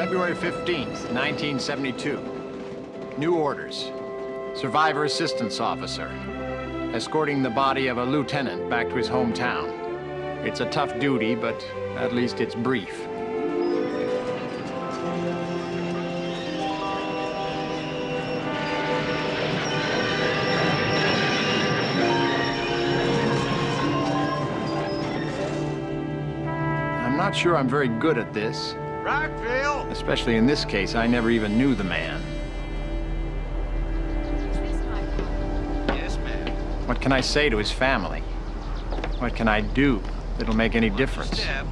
February 15th, 1972. New orders. Survivor Assistance Officer. Escorting the body of a lieutenant back to his hometown. It's a tough duty, but at least it's brief. I'm not sure I'm very good at this. Rockville! Especially in this case, I never even knew the man. Yes, ma'am. What can I say to his family? What can I do that'll make any difference? Step.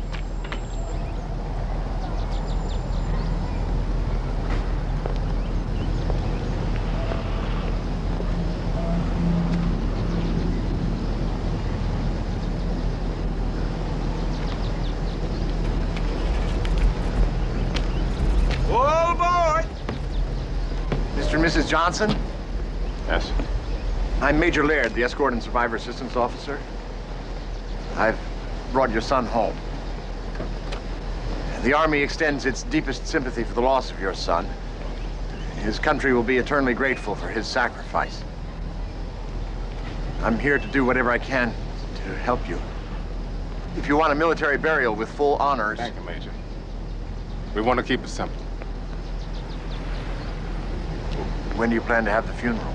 Mrs. Johnson? Yes. I'm Major Laird, the Escort and Survivor Assistance Officer. I've brought your son home. The Army extends its deepest sympathy for the loss of your son. His country will be eternally grateful for his sacrifice. I'm here to do whatever I can to help you. If you want a military burial with full honors... Thank you, Major. We want to keep it simple. When do you plan to have the funeral?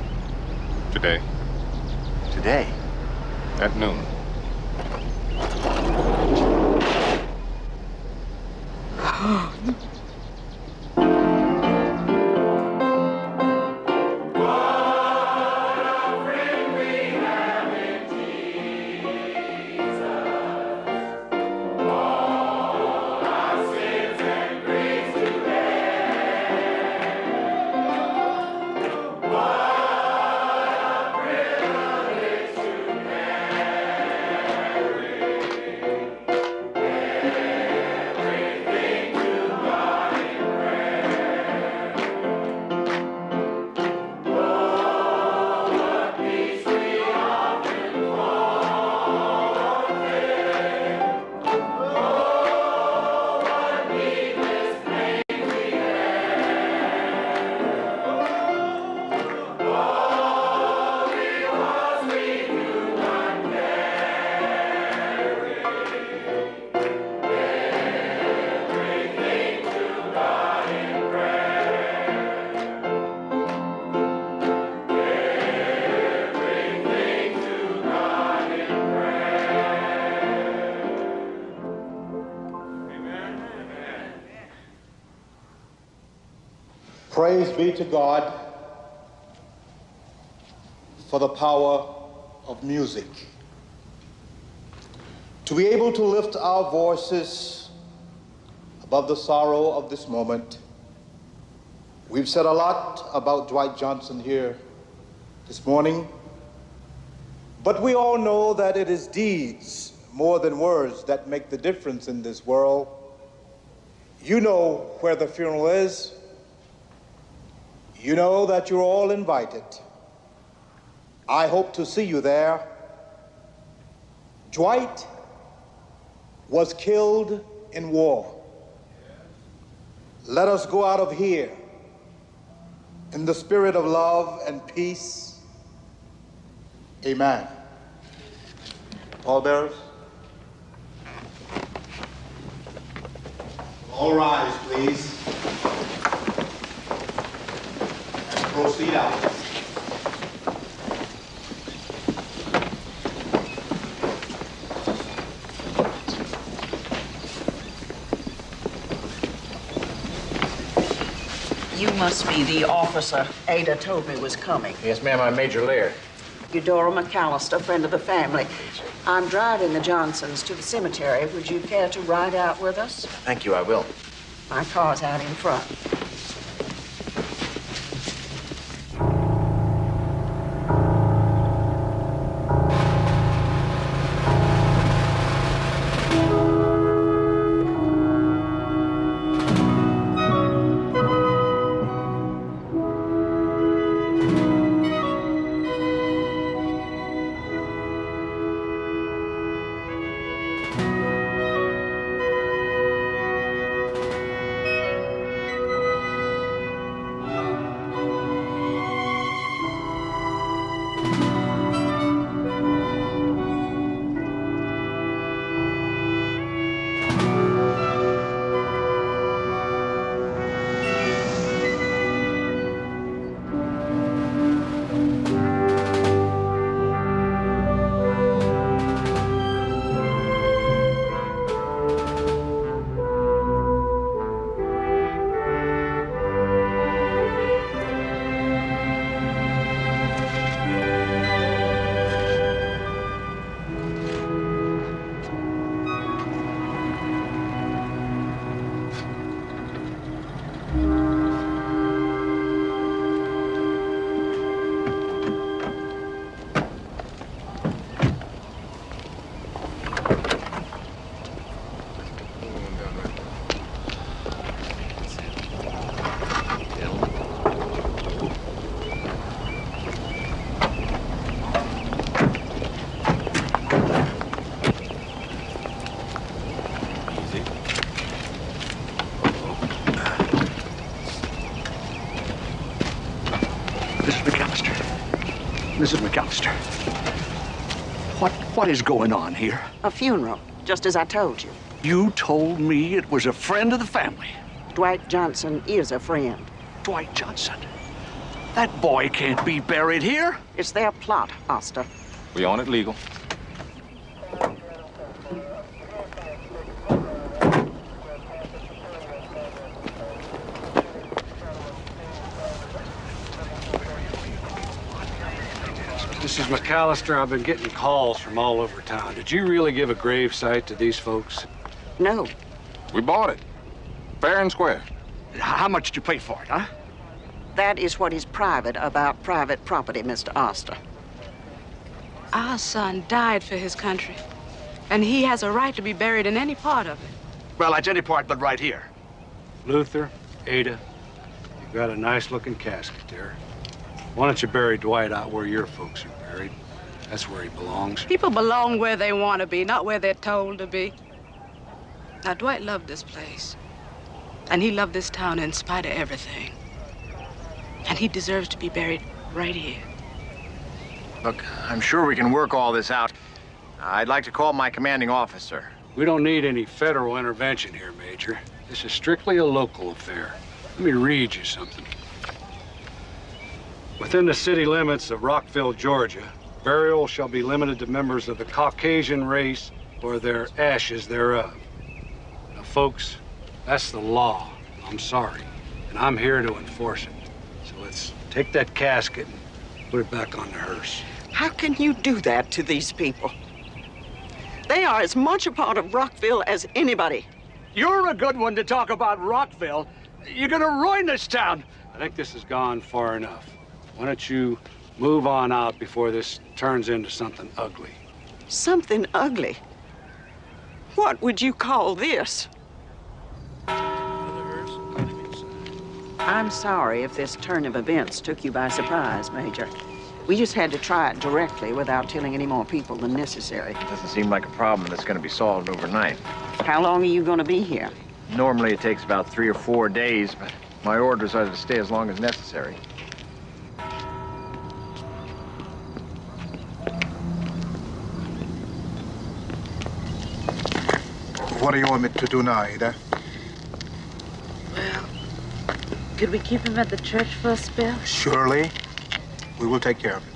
Today. Today? At noon. Praise be to God for the power of music. To be able to lift our voices above the sorrow of this moment. We've said a lot about Dwight Johnson here this morning, but we all know that it is deeds more than words that make the difference in this world. You know where the funeral is. You know that you're all invited. I hope to see you there. Dwight was killed in war. Let us go out of here in the spirit of love and peace. Amen. Pallbearers, all rise, please, and proceed out. You must be the officer Ada told me was coming. Yes, ma'am, I'm Major Lear. Eudora McAllister, friend of the family. I'm driving the Johnsons to the cemetery. Would you care to ride out with us? Thank you, I will. My car's out in front. Mrs. McAllister, what is going on here? A funeral, just as I told you. You told me it was a friend of the family. Dwight Johnson is a friend. Dwight Johnson? That boy can't be buried here. It's their plot, Oster. We own it legal. Mrs. McAllister, I've been getting calls from all over town. Did you really give a grave site to these folks? No. We bought it. Fair and square. How much did you pay for it, huh? That is what is private about private property, Mr. Oster. Our son died for his country, and he has a right to be buried in any part of it. Well, that's any part but right here. Luther, Ada, you've got a nice-looking casket there. Why don't you bury Dwight out where your folks are buried? That's where he belongs. People belong where they want to be, not where they're told to be. Now, Dwight loved this place, and he loved this town in spite of everything. And he deserves to be buried right here. Look, I'm sure we can work all this out. I'd like to call my commanding officer. We don't need any federal intervention here, Major. This is strictly a local affair. Let me read you something. Within the city limits of Rockville, Georgia, burial shall be limited to members of the Caucasian race or their ashes thereof. Now, folks, that's the law. I'm sorry. and I'm here to enforce it. So let's take that casket and put it back on the hearse. How can you do that to these people? They are as much a part of Rockville as anybody. You're a good one to talk about Rockville. You're gonna ruin this town. I think this has gone far enough. Why don't you move on out before this turns into something ugly? Something ugly? What would you call this? I'm sorry if this turn of events took you by surprise, Major. We just had to try it directly without telling any more people than necessary. Doesn't seem like a problem that's going to be solved overnight. How long are you going to be here? Normally it takes about 3 or 4 days, but my orders are to stay as long as necessary. What do you want me to do now, Ada? Well, could we keep him at the church for a spell? Surely. We will take care of it.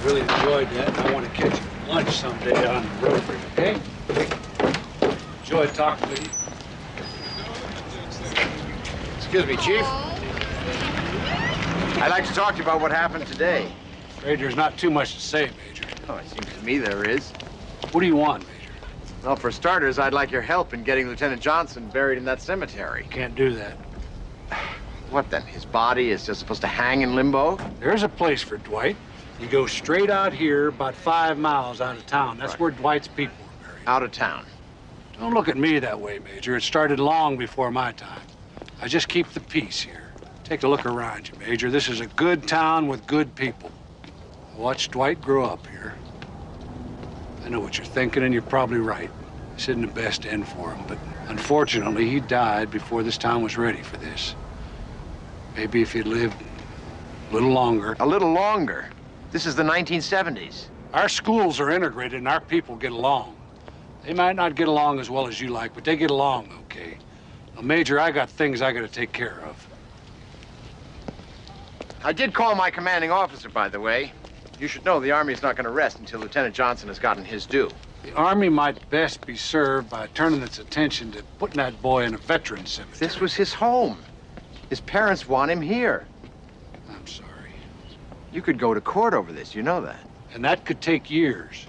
Really enjoyed that, and I want to catch you for lunch someday on the road, okay? Enjoyed talking with you. Excuse me, Chief. I'd like to talk to you about what happened today. Afraid there's not too much to say, Major. Oh, it seems to me there is. What do you want, Major? Well, for starters, I'd like your help in getting Lieutenant Johnson buried in that cemetery. Can't do that. What then? His body is just supposed to hang in limbo? There's a place for Dwight. You go straight out here, about 5 miles out of town. That's where Dwight's people were buried. Out of town. Don't look at me that way, Major. It started long before my time. I just keep the peace here. Take a look around you, Major. This is a good town with good people. I watched Dwight grow up here. I know what you're thinking, and you're probably right. This isn't the best end for him, but unfortunately, he died before this town was ready for this. Maybe if he'd lived a little longer. A little longer? This is the 1970s. Our schools are integrated, and our people get along. They might not get along as well as you like, but they get along okay. Now, Major, I got things I gotta take care of. I did call my commanding officer, by the way. You should know the Army's not going to rest until Lieutenant Johnson has gotten his due. The Army might best be served by turning its attention to putting that boy in a veteran's cemetery. This was his home. His parents want him here. I'm sorry. You could go to court over this, you know that. And that could take years.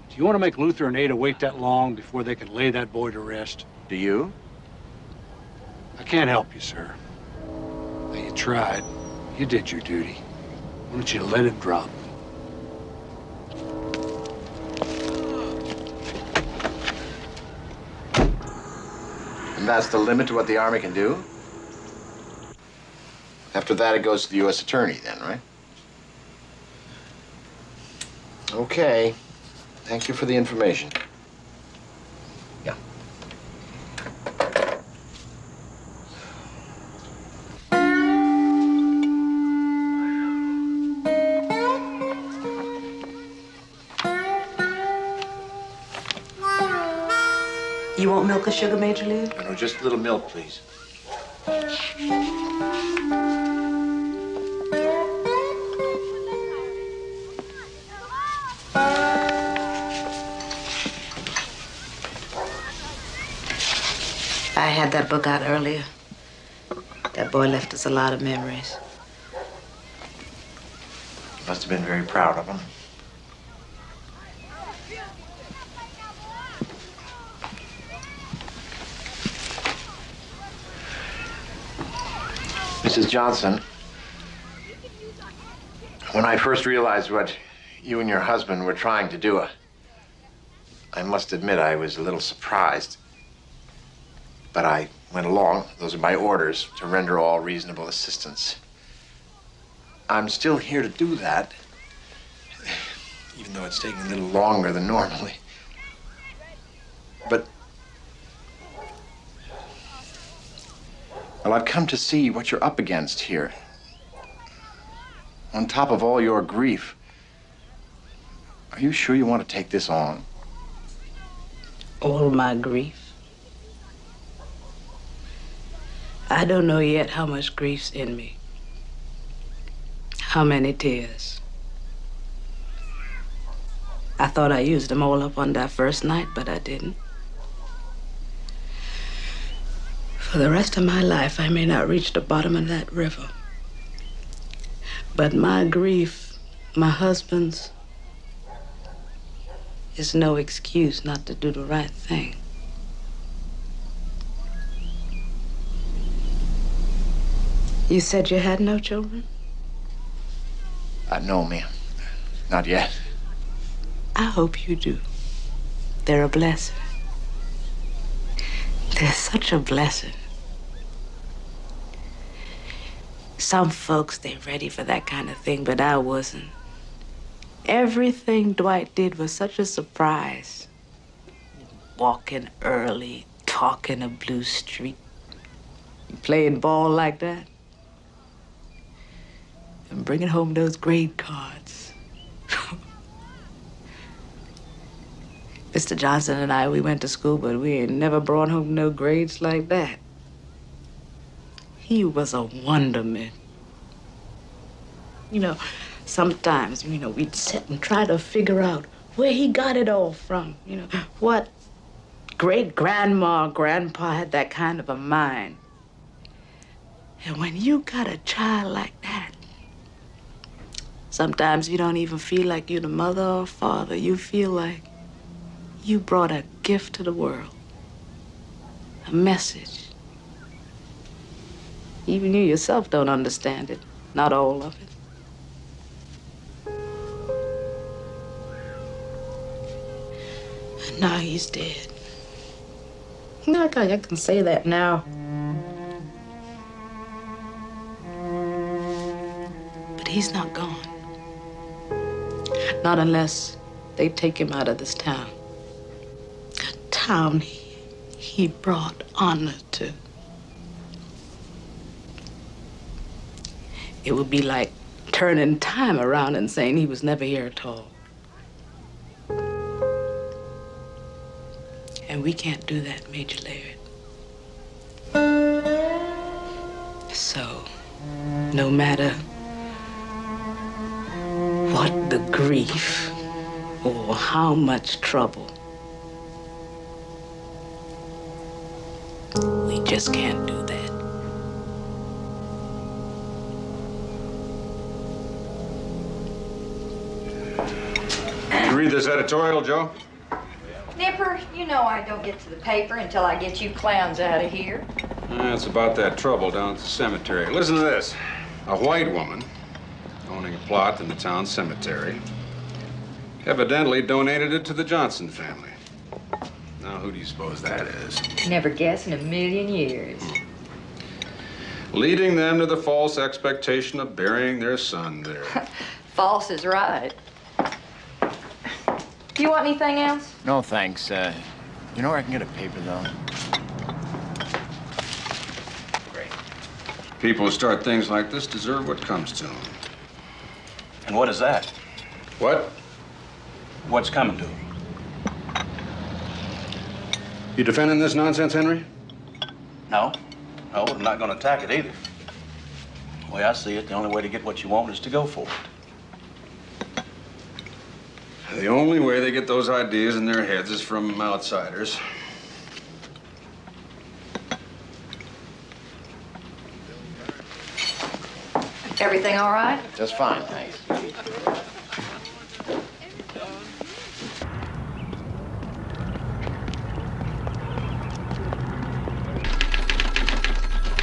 Do you want to make Luther and Ada wait that long before they can lay that boy to rest? Do you? I can't help you, sir. Now, you tried. You did your duty. Why don't you let it drop? And that's the limit to what the Army can do? After that, it goes to the U.S. Attorney then, right? Okay. Thank you for the information. Yeah. You want milk or sugar, Major Lew? No, just a little milk, please. I had that book out earlier. That boy left us a lot of memories. You must have been very proud of him. Mrs. Johnson, when I first realized what you and your husband were trying to do, I must admit I was a little surprised. But I went along, those are my orders, to render all reasonable assistance. I'm still here to do that, even though it's taking a little longer than normally. But, well, I've come to see what you're up against here. On top of all your grief, are you sure you want to take this on? All my grief? I don't know yet how much grief's in me. How many tears? I thought I used them all up on that first night, but I didn't. For the rest of my life, I may not reach the bottom of that river. But my grief, my husband's, is no excuse not to do the right thing. You said you had no children? No, ma'am. Not yet. I hope you do. They're a blessing. They're such a blessing. Some folks, they're ready for that kind of thing, but I wasn't. Everything Dwight did was such a surprise. Walking early, talking a blue street, playing ball like that, and bringing home those grade cards. Mr. Johnson and I, we went to school, but we ain't never brought home no grades like that. He was a wonderment. You know, sometimes, we'd sit and try to figure out where he got it all from. What great-grandma or grandpa had that kind of a mind. And when you got a child like that, sometimes you don't even feel like you're the mother or father. You feel like you brought a gift to the world, a message. Even you yourself don't understand it, not all of it. And now he's dead. I can say that now. But he's not gone. Not unless they take him out of this town. A town he brought honor to. It would be like turning time around and saying he was never here at all. And we can't do that, Major Laird. So, no matter what the grief or how much trouble, we just can't do that. You read this editorial, Joe? Nipper, you know I don't get to the paper until I get you clowns out of here. It's about that trouble down at the cemetery. Listen to this. A white woman owning a plot in the town cemetery evidently donated it to the Johnson family. Now, who do you suppose that is? Never guess in a million years. Leading them to the false expectation of burying their son there. False is right. Do you want anything else? No, thanks. You know where I can get a paper, though? Great. People who start things like this deserve what comes to them. And what is that? What? What's coming to him? You defending this nonsense, Henry? No. No, I'm not going to attack it either. The way I see it, the only way to get what you want is to go for it. The only way they get those ideas in their heads is from outsiders. Everything all right? Just fine, thanks. But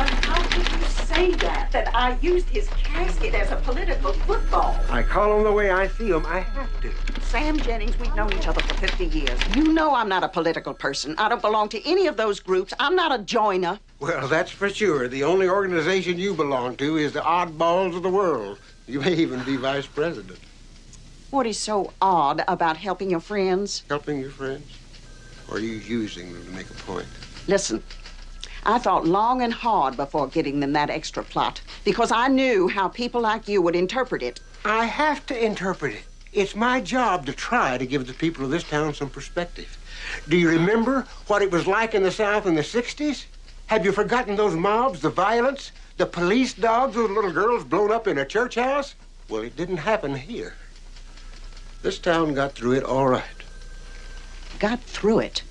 how could you say that I used his casket as a political football? I call them the way I see them. I have to. Sam Jennings, we've known each other for 50 years. You know I'm not a political person. I don't belong to any of those groups. I'm not a joiner. Well, that's for sure. The only organization you belong to is the oddballs of the world. You may even be vice president. What is so odd about helping your friends? Helping your friends? Or are you using them to make a point? Listen, I thought long and hard before getting them that extra plot because I knew how people like you would interpret it. I have to interpret it. It's my job to try to give the people of this town some perspective. Do you remember what it was like in the South in the 60s? Have you forgotten those mobs, the violence, the police dogs, those little girls blown up in a church house? Well, it didn't happen here. This town got through it all right. Got through it?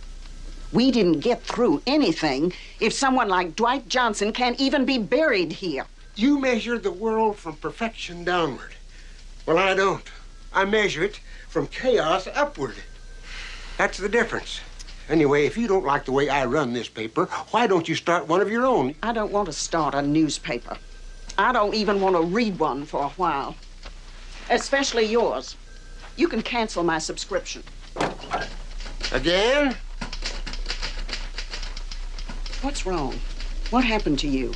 We didn't get through anything if someone like Dwight Johnson can't even be buried here. You measure the world from perfection downward. Well, I don't. I measure it from chaos upward. That's the difference. Anyway, if you don't like the way I run this paper, why don't you start one of your own? I don't want to start a newspaper. I don't even want to read one for a while. Especially yours. You can cancel my subscription. Again? What's wrong? What happened to you?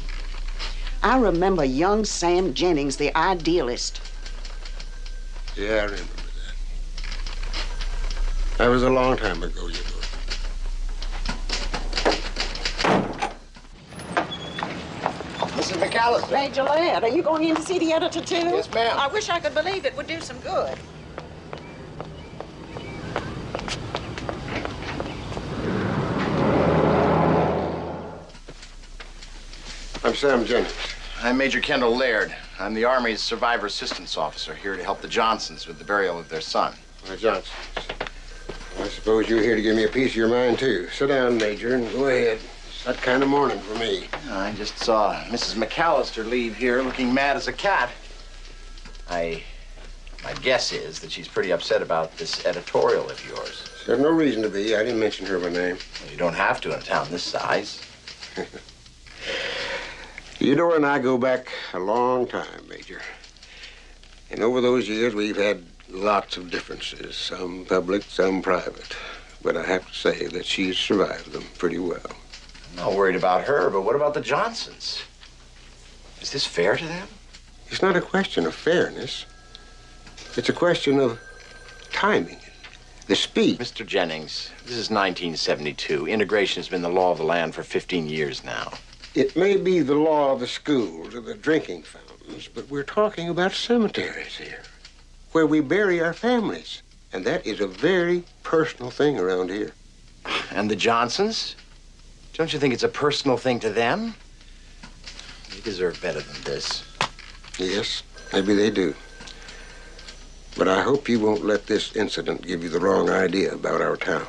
I remember young Sam Jennings, the idealist. Yeah, I remember that. That was a long time ago, you know. Mrs. McAllister. Major Ladd, are you going in to see the editor, too? Yes, ma'am. I wish I could believe it would do some good. I'm Sam Jennings. I'm Major Kendall Laird. I'm the Army's Survivor Assistance Officer here to help the Johnsons with the burial of their son. My Johnsons. I suppose you're here to give me a piece of your mind, too. Sit down, Major, and go ahead. It's that kind of morning for me. I just saw Mrs. McAllister leave here looking mad as a cat. My guess is that she's pretty upset about this editorial of yours. She had no reason to be. I didn't mention her by name. Well, you don't have to in a town this size. Theodore and I go back a long time, Major. And over those years, we've had lots of differences, some public, some private. But I have to say that she's survived them pretty well. I'm not worried about her, but what about the Johnsons? Is this fair to them? It's not a question of fairness. It's a question of timing, the speed. Mr. Jennings, this is 1972. Integration has been the law of the land for 15 years now. It may be the law of the schools or the drinking fountains, but we're talking about cemeteries here, where we bury our families. And that is a very personal thing around here. And the Johnsons? Don't you think it's a personal thing to them? They deserve better than this. Yes, maybe they do. But I hope you won't let this incident give you the wrong idea about our town.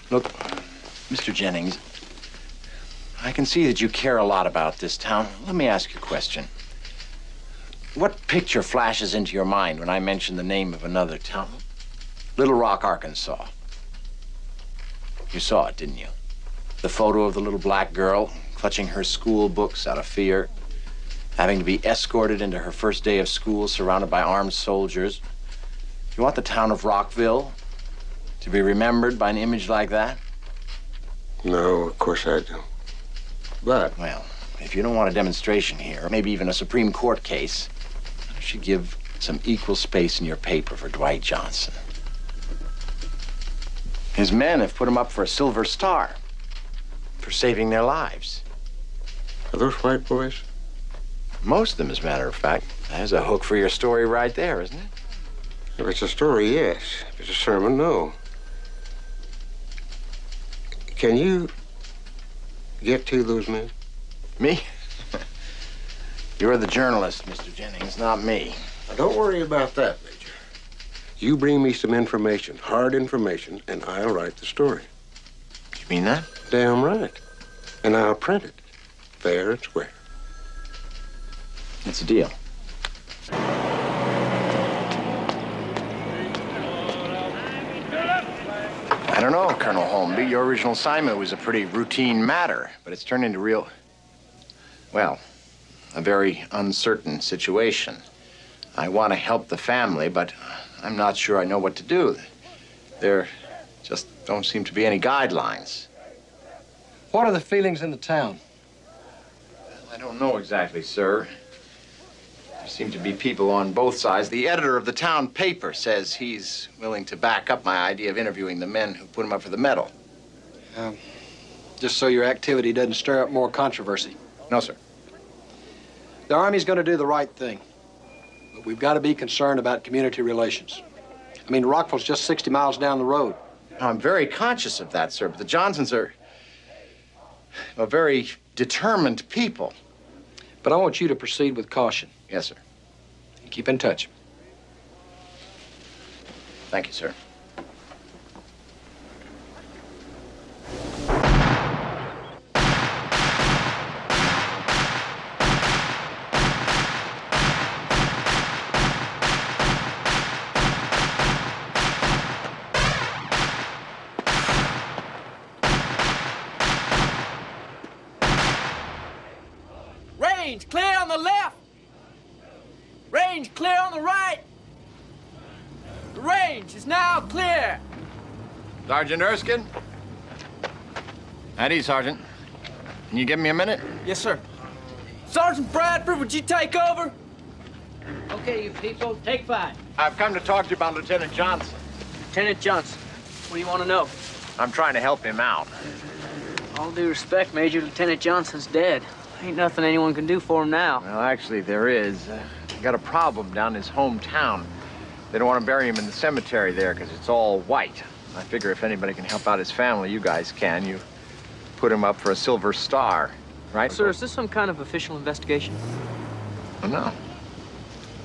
Look, Mr. Jennings, I can see that you care a lot about this town. Let me ask you a question. What picture flashes into your mind when I mention the name of another town? Little Rock, Arkansas. You saw it, didn't you? The photo of the little black girl clutching her school books out of fear, having to be escorted into her first day of school surrounded by armed soldiers. You want the town of Rockville to be remembered by an image like that? No, of course I don't. But... Well, if you don't want a demonstration here, maybe even a Supreme Court case, you should give some equal space in your paper for Dwight Johnson. His men have put him up for a Silver Star for saving their lives. Are those white boys? Most of them, as a matter of fact. There's a hook for your story right there, isn't it? If it's a story, yes. If it's a sermon, no. Can you get to those men? Me? You're the journalist, Mr. Jennings, not me. Now, don't worry about that, Major. You bring me some information, hard information, and I'll write the story. You mean that? Damn right. And I'll print it, fair and square. It's a deal. I don't know, Colonel Holmby. Your original assignment was a pretty routine matter, but it's turned into well, a very uncertain situation. I want to help the family, but I'm not sure I know what to do. There just don't seem to be any guidelines. What are the feelings in the town? I don't know exactly, sir. There seem to be people on both sides. The editor of the town paper says he's willing to back up my idea of interviewing the men who put him up for the medal. Just so your activity doesn't stir up more controversy. No, sir. The Army's going to do the right thing. But we've got to be concerned about community relations. I mean, Rockville's just 60 miles down the road. I'm very conscious of that, sir, but the Johnsons are a very determined people. But I want you to proceed with caution. Yes, sir. Keep in touch. Thank you, sir. Range clear on the left. Range clear on the right. The range is now clear. Sergeant Erskine? At ease, Sergeant. Can you give me a minute? Yes, sir. Sergeant Bradford, would you take over? Okay, you people, take 5. I've come to talk to you about Lieutenant Johnson. Lieutenant Johnson, what do you want to know? I'm trying to help him out. All due respect, Major, Lieutenant Johnson's dead. Ain't nothing anyone can do for him now. Well, actually, there is. Got a problem down in his hometown. They don't want to bury him in the cemetery there because it's all white. I figure if anybody can help out his family, you guys can. You put him up for a Silver Star, right? Sir, is this some kind of official investigation? Oh, no.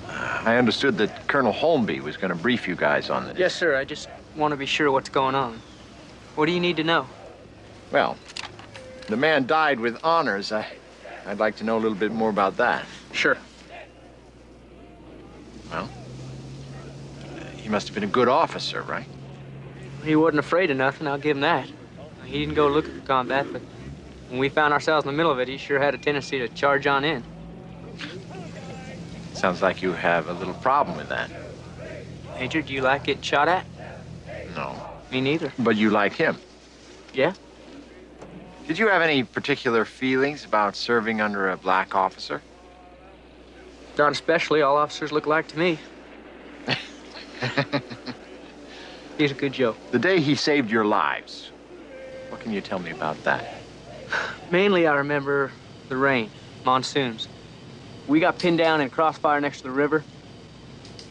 I understood that Colonel Holmby was going to brief you guys on this. Yes, sir. I just want to be sure what's going on. What do you need to know? Well, the man died with honors. I'd like to know a little bit more about that. Sure. Well, he must have been a good officer, right? He wasn't afraid of nothing, I'll give him that. He didn't go looking for combat, but when we found ourselves in the middle of it, he sure had a tendency to charge on in. Sounds like you have a little problem with that. Major, do you like getting shot at? No. Me neither. But you like him? Yeah. Did you have any particular feelings about serving under a black officer? Not especially. All officers look alike to me. He's a good joke. The day he saved your lives, what can you tell me about that? Mainly, I remember the rain, monsoons. We got pinned down in crossfire next to the river.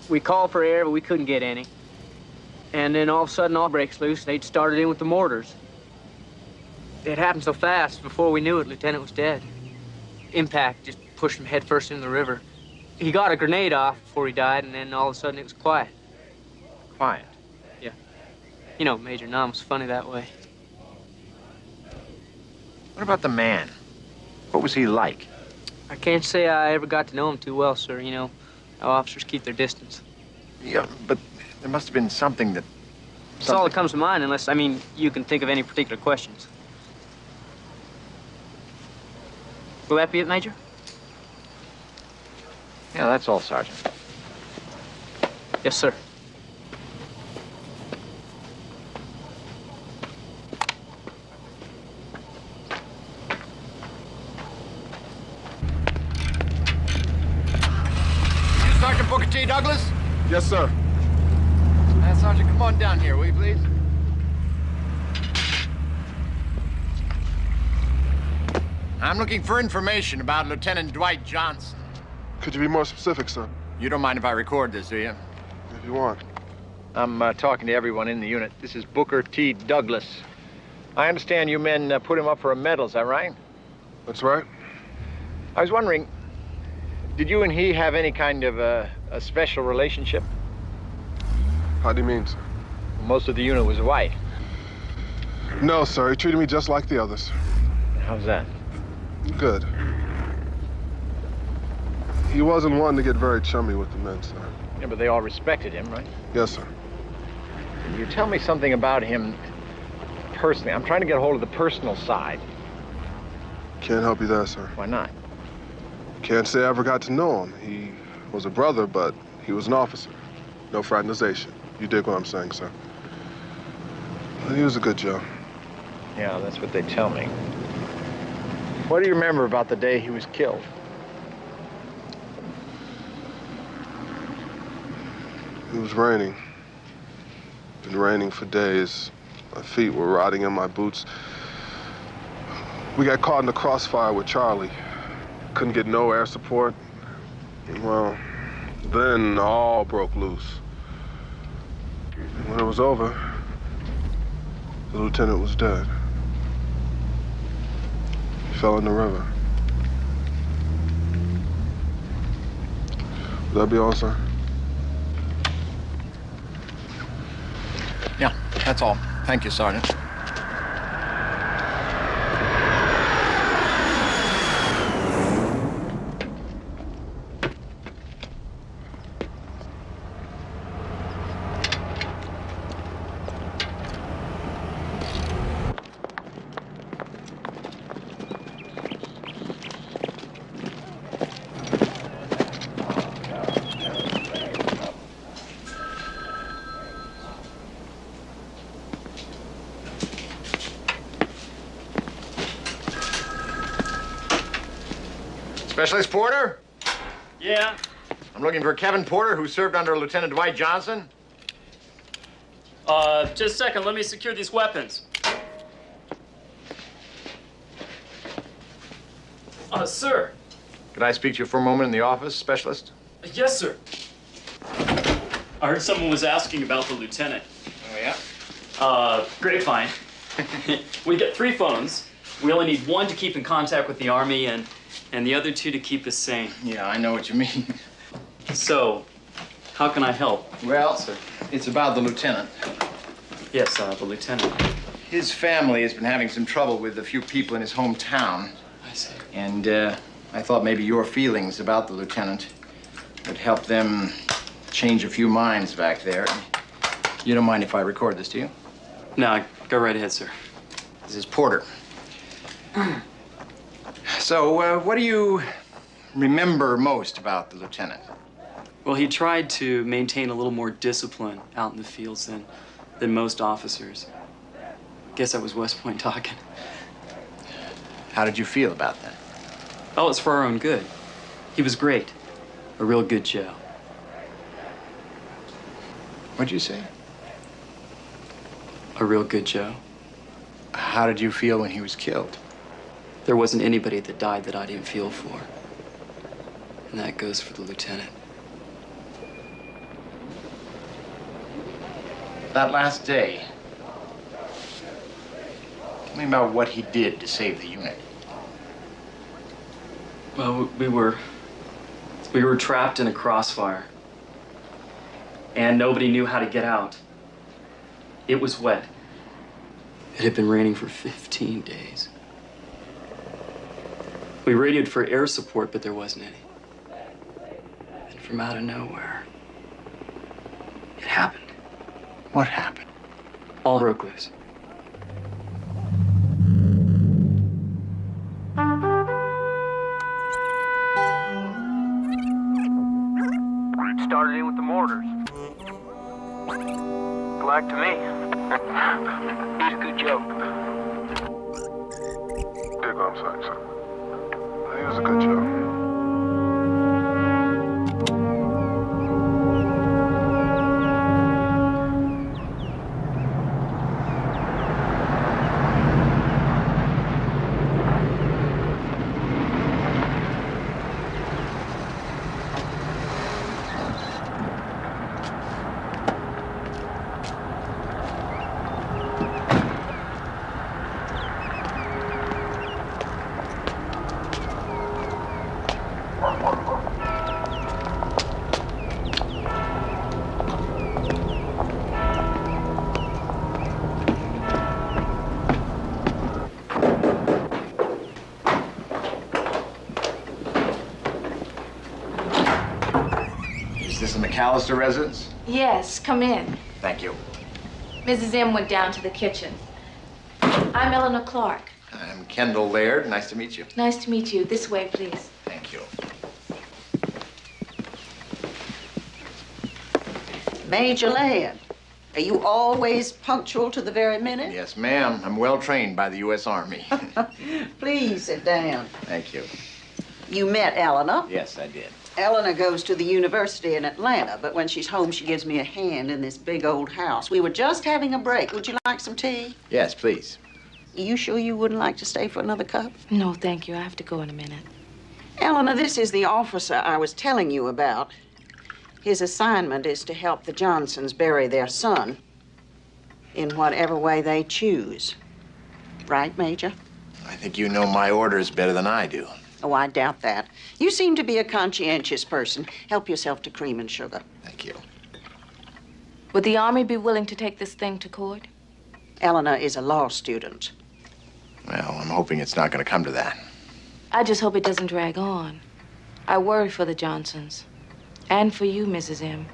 We called for air, but we couldn't get any. And then all of a sudden, all breaks loose. They'd started in with the mortars. It happened so fast, before we knew it, Lieutenant was dead. Impact just pushed him headfirst into the river. He got a grenade off before he died, and then all of a sudden it was quiet. Quiet? Yeah. You know, Major, Nom's funny that way. What about the man? What was he like? I can't say I ever got to know him too well, sir. You know how officers keep their distance. Yeah, but there must have been something that... That's all that comes to mind, unless, I mean, you can think of any particular questions. Will that be it, Major? Yeah, that's all, Sergeant. Yes, sir. You Sergeant Booker T. Douglas? Yes, sir. Sergeant, come on down here, will you, please? I'm looking for information about Lieutenant Dwight Johnson. Could you be more specific, sir? You don't mind if I record this, do you? If you want. I'm talking to everyone in the unit. This is Booker T. Douglas. I understand you men put him up for a medal, is that right? That's right. I was wondering, did you and he have any kind of a special relationship? How do you mean, sir? Most of the unit was white. No, sir. He treated me just like the others. How's that? Good. He wasn't one to get very chummy with the men, sir. Yeah, but they all respected him, right? Yes, sir. Can you tell me something about him personally? I'm trying to get a hold of the personal side. Can't help you there, sir. Why not? Can't say I ever got to know him. He was a brother, but he was an officer. No fraternization. You dig what I'm saying, sir? He was a good Joe. Yeah, that's what they tell me. What do you remember about the day he was killed? It was raining. Been raining for days. My feet were rotting in my boots. We got caught in the crossfire with Charlie. Couldn't get no air support. Well, then all broke loose. When it was over, the lieutenant was dead. He fell in the river. that be all, sir? Yeah, that's all. Thank you, Sergeant. Specialist Porter? Yeah? I'm looking for Kevin Porter, who served under Lieutenant Dwight Johnson. Just a second. Let me secure these weapons. Sir. Could I speak to you for a moment in the office, Specialist? Yes, sir. I heard someone was asking about the lieutenant. Oh, yeah? Grapevine. We got 3 phones. We only need 1 to keep in contact with the Army and the other 2 to keep us sane. Yeah, I know what you mean. So, how can I help? Well, sir, it's about the lieutenant. Yes, the lieutenant. His family has been having some trouble with a few people in his hometown. I see. And I thought maybe your feelings about the lieutenant would help them change a few minds back there. You don't mind if I record this, do you? No, go right ahead, sir. This is Porter. So, what do you remember most about the lieutenant? Well, he tried to maintain a little more discipline out in the fields than most officers. Guess that was West Point talking. How did you feel about that? Oh, it's for our own good. He was great. A real good Joe. What'd you say? A real good Joe. How did you feel when he was killed? There wasn't anybody that died that I didn't feel for. And that goes for the lieutenant. That last day, tell me about what he did to save the unit. Well, we were trapped in a crossfire. And nobody knew how to get out. It was wet. It had been raining for 15 days. We radioed for air support, but there wasn't any. And from out of nowhere, it happened. What happened? All broke loose. Started in with the mortars. Like to me. He's a good joke. Big on sorry, sir. He was a good joke. Is this a McAllister residence? Yes, come in. Thank you. Mrs. M went down to the kitchen. I'm Eleanor Clark. I'm Kendall Laird. Nice to meet you. Nice to meet you. This way, please. Thank you. Major Laird, are you always punctual to the very minute? Yes, ma'am. I'm well trained by the U.S. Army. Please sit down. Thank you. You met Eleanor. Yes, I did. Eleanor goes to the university in Atlanta, but when she's home, she gives me a hand in this big old house. We were just having a break. Would you like some tea? Yes, please. You sure you wouldn't like to stay for another cup? No, thank you. I have to go in a minute. Eleanor, this is the officer I was telling you about. His assignment is to help the Johnsons bury their son in whatever way they choose. Right, Major? I think you know my orders better than I do. Oh, I doubt that. You seem to be a conscientious person. Help yourself to cream and sugar. Thank you. Would the Army be willing to take this thing to court? Eleanor is a law student. Well, I'm hoping it's not going to come to that. I just hope it doesn't drag on. I worry for the Johnsons. And for you, Mrs. M.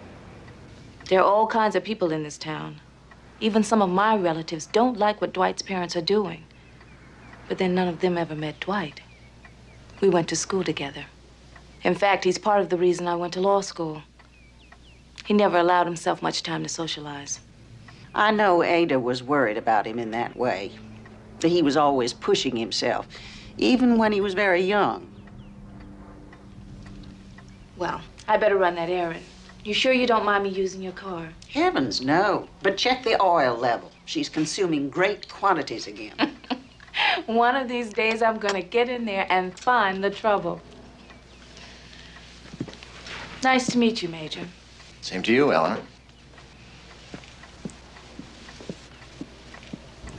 There are all kinds of people in this town. Even some of my relatives don't like what Dwight's parents are doing. But then none of them ever met Dwight. We went to school together. In fact, he's part of the reason I went to law school. He never allowed himself much time to socialize. I know Ada was worried about him in that way. That he was always pushing himself, even when he was very young. Well, I better run that errand. You sure you don't mind me using your car? Heavens, no. But check the oil level. She's consuming great quantities again. One of these days, I'm gonna get in there and find the trouble. Nice to meet you, Major. Same to you, Eleanor.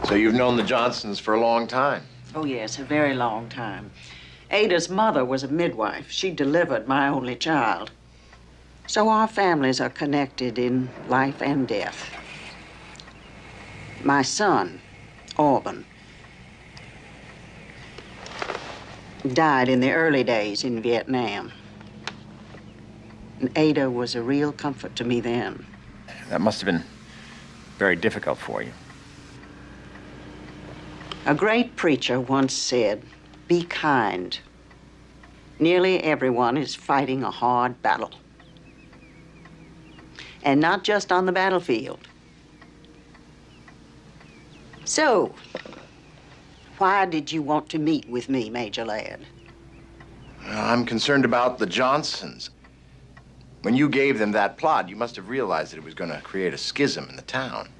So you've known the Johnsons for a long time? Oh, yes, a very long time. Ada's mother was a midwife. She delivered my only child. So our families are connected in life and death. My son, Auburn, died in the early days in Vietnam. And Ada was a real comfort to me then. That must have been very difficult for you. A great preacher once said, "Be kind. Nearly everyone is fighting a hard battle. And not just on the battlefield." So, why did you want to meet with me, Major Ladd? Well, I'm concerned about the Johnsons. When you gave them that plot, you must have realized that it was going to create a schism in the town.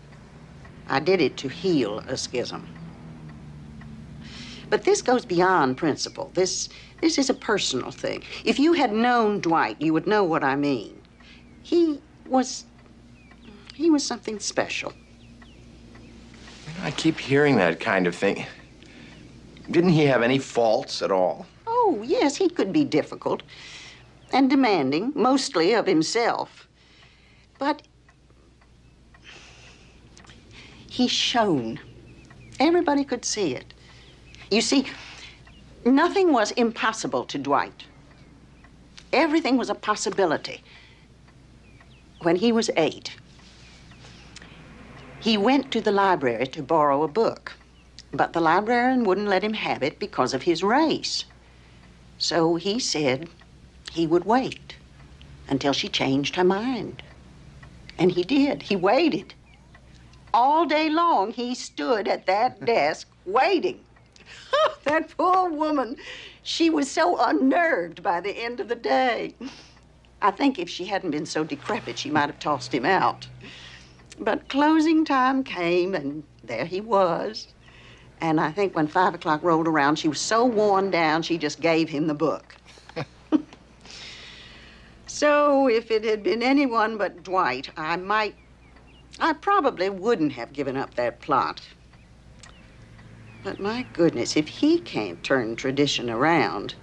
I did it to heal a schism. But this goes beyond principle. This is a personal thing. If you had known Dwight, you would know what I mean. He was something special. I keep hearing that kind of thing. Didn't he have any faults at all? Oh, yes, he could be difficult and demanding, mostly of himself. But he shone. Everybody could see it. You see, nothing was impossible to Dwight. Everything was a possibility. When he was 8, he went to the library to borrow a book, but the librarian wouldn't let him have it because of his race. So he said he would wait until she changed her mind. And he did. He waited. All day long, he stood at that desk waiting. That poor woman, she was so unnerved by the end of the day. I think if she hadn't been so decrepit, she might have tossed him out. But closing time came, and there he was. And I think when 5 o'clock rolled around, she was so worn down, she just gave him the book. So if it had been anyone but Dwight, I probably wouldn't have given up that plot. But my goodness, if he can't turn tradition around,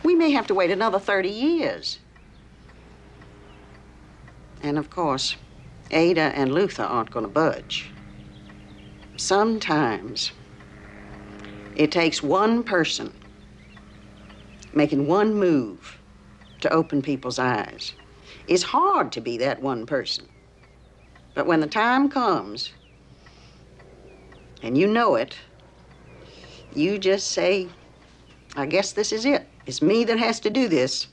we may have to wait another 30 years. And of course, Ada and Luther aren't going to budge. Sometimes it takes one person making one move to open people's eyes. It's hard to be that one person. But when the time comes, and you know it, you just say, I guess this is it. It's me that has to do this.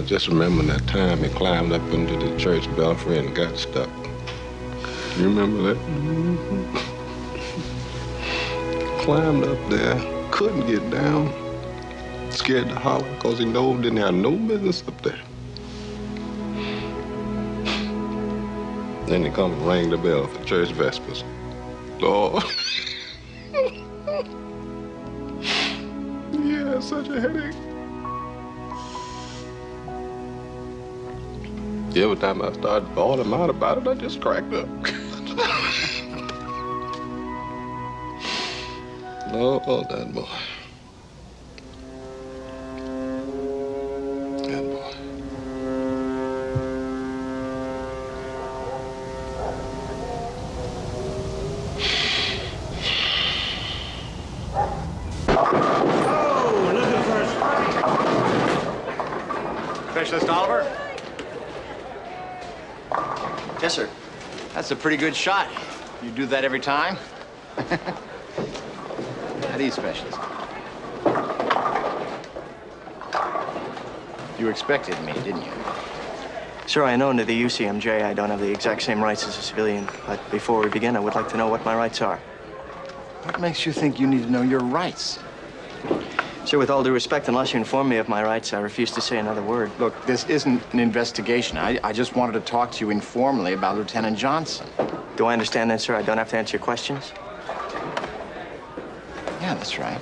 I just remember that time he climbed up into the church belfry and got stuck. You remember that? Mm-hmm. Climbed up there, couldn't get down. Scared to holler because he know didn't have no business up there. Then he come and rang the bell for church vespers. Lord. Yeah, such a headache. Every time I started bawling him out about it, I just cracked up. Lord, that boy. That boy. Specialist Oliver? Yes, sir. That's a pretty good shot. You do that every time? How do you, Specialist? You expected me, didn't you? Sir, I know under the UCMJ I don't have the exact same rights as a civilian, but before we begin, I would like to know what my rights are. What makes you think you need to know your rights? Sir, with all due respect, unless you inform me of my rights, I refuse to say another word. Look, this isn't an investigation. I just wanted to talk to you informally about Lieutenant Johnson. Do I understand that, sir? I don't have to answer your questions? Yeah, that's right.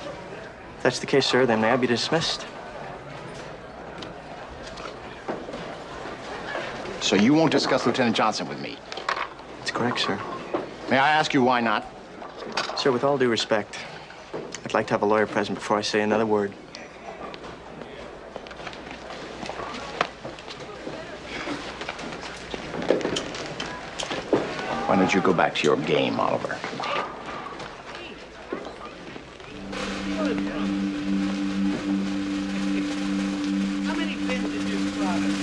If that's the case, sir, then may I be dismissed? So you won't discuss Lieutenant Johnson with me? That's correct, sir. May I ask you why not? Sir, with all due respect, I'd like to have a lawyer present before I say another word. Why don't you go back to your game, Oliver? How many pins did you slaughter?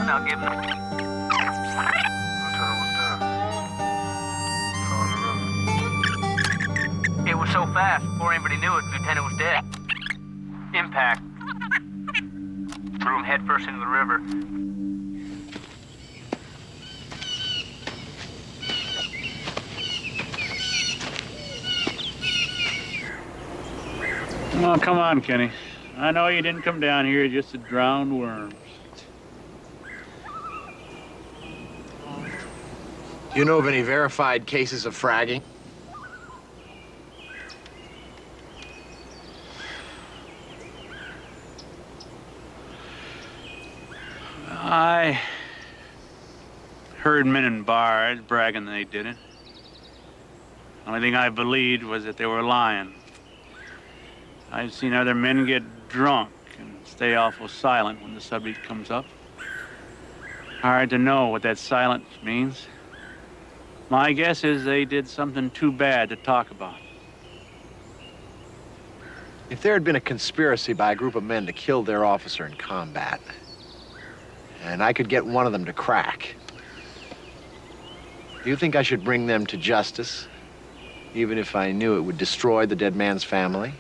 I'll give him. It was so fast, before anybody knew it, the lieutenant was dead. Impact. Threw him headfirst into the river. Oh, come on, Kenny. I know you didn't come down here just to drown worms. Do you know of any verified cases of fragging? I heard men in bars bragging they did it. The only thing I believed was that they were lying. I've seen other men get drunk and stay awful silent when the subject comes up. Hard to know what that silence means. My guess is they did something too bad to talk about. If there had been a conspiracy by a group of men to kill their officer in combat, and I could get one of them to crack, do you think I should bring them to justice, even if I knew it would destroy the dead man's family?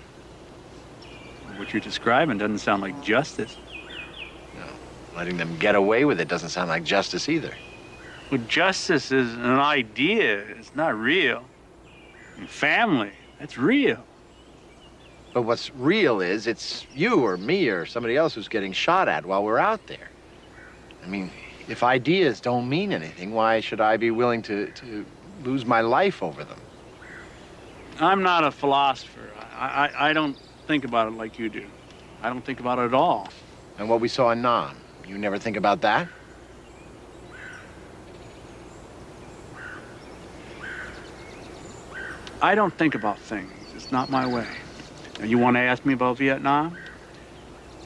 What you're describing doesn't sound like justice. No, letting them get away with it doesn't sound like justice either. Well, justice is an idea. It's not real. And family, that's real. But what's real is it's you or me or somebody else who's getting shot at while we're out there. I mean, If ideas don't mean anything, why should I be willing to lose my life over them? I'm not a philosopher. I don't think about it like you do. I don't think about it at all. And what we saw in Nam, you never think about that? I don't think about things. It's not my way. Now, you want to ask me about Vietnam?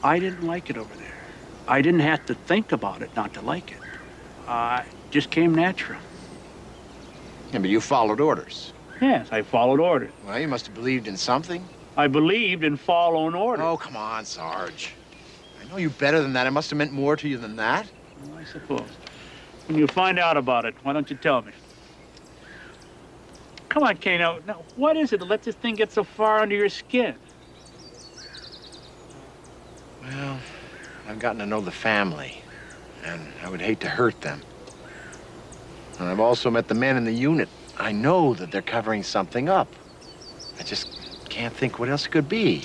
I didn't like it over there. I didn't have to think about it not to like it. It just came natural. Yeah, but you followed orders. Yes, I followed orders. Well, you must have believed in something. I believed in following orders. Oh, come on, Sarge. I know you better than that. It must have meant more to you than that. Well, I suppose. When you find out about it, why don't you tell me? Come on, Kano. Now, what is it that lets this thing get so far under your skin? Well, I've gotten to know the family, and I would hate to hurt them. And I've also met the men in the unit. I know that they're covering something up. I just can't think what else it could be.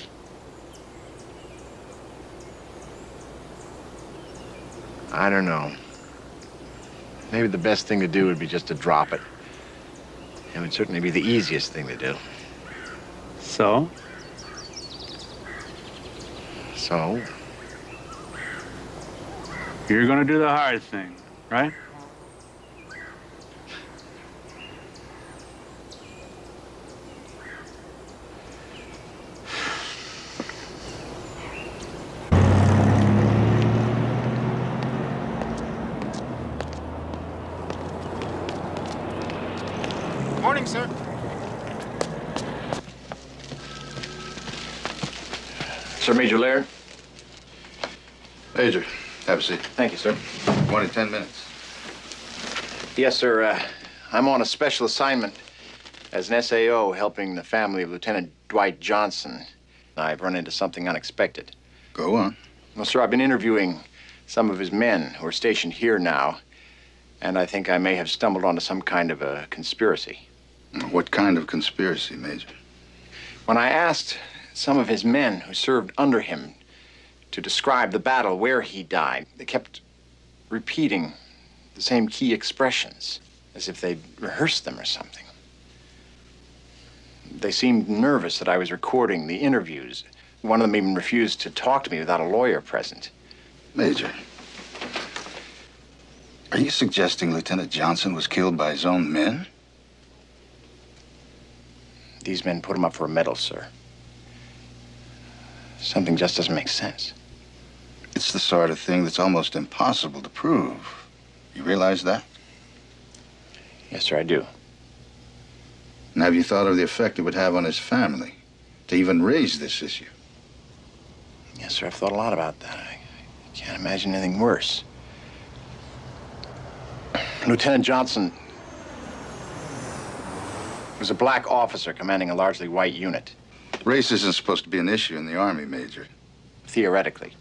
I don't know. Maybe the best thing to do would be just to drop it. It would certainly be the easiest thing to do. So? So? You're gonna do the hard thing, right? Morning, sir. Sir Major Laird? Major, have a seat. Thank you, sir. 1 in 10 minutes. Yes, sir. I'm on a special assignment as an SAO helping the family of Lieutenant Dwight Johnson. I've run into something unexpected. Go on. Well, sir, I've been interviewing some of his men who are stationed here now, and I think I may have stumbled onto some kind of a conspiracy. What kind of conspiracy, Major? When I asked some of his men who served under him to describe the battle where he died, they kept repeating the same key expressions, as if they'd rehearsed them or something. They seemed nervous that I was recording the interviews. One of them even refused to talk to me without a lawyer present. Major, are you suggesting Lieutenant Johnson was killed by his own men? These men put him up for a medal, sir. Something just doesn't make sense. It's the sort of thing that's almost impossible to prove. You realize that? Yes, sir, I do. And have you thought of the effect it would have on his family to even raise this issue? Yes, sir, I've thought a lot about that. I can't imagine anything worse. Lieutenant Johnson was a black officer commanding a largely white unit. Race isn't supposed to be an issue in the Army, Major. Theoretically.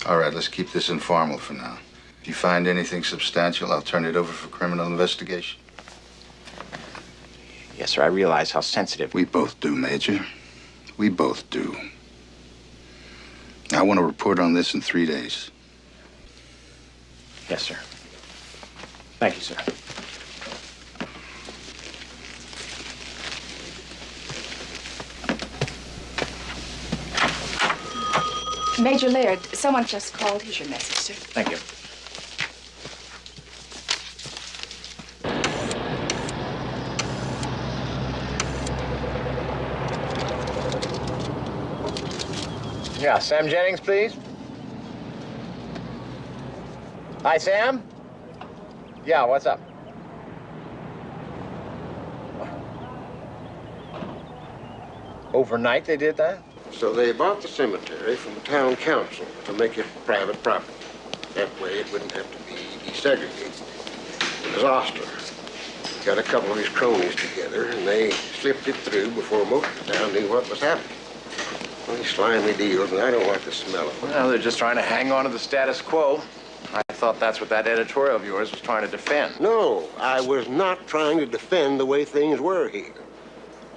All right, let's keep this informal for now. If you find anything substantial, I'll turn it over for criminal investigation. Yes, sir, I realize how sensitive. We both do, Major. We both do. I want to report on this in 3 days. Yes, sir. Thank you, sir. Major Laird, someone just called. Here's your message, sir. Thank you. Yeah, Sam Jennings, please. Hi, Sam. Yeah, what's up? Overnight they did that? So they bought the cemetery from the town council to make it private property. That way it wouldn't have to be desegregated. It was Oster. Got a couple of his cronies together, and they slipped it through before most of the town knew what was happening. Well, these slimy deals, and I don't like the smell of them. Well, they're just trying to hang on to the status quo. I thought that's what that editorial of yours was trying to defend. No, I was not trying to defend the way things were here.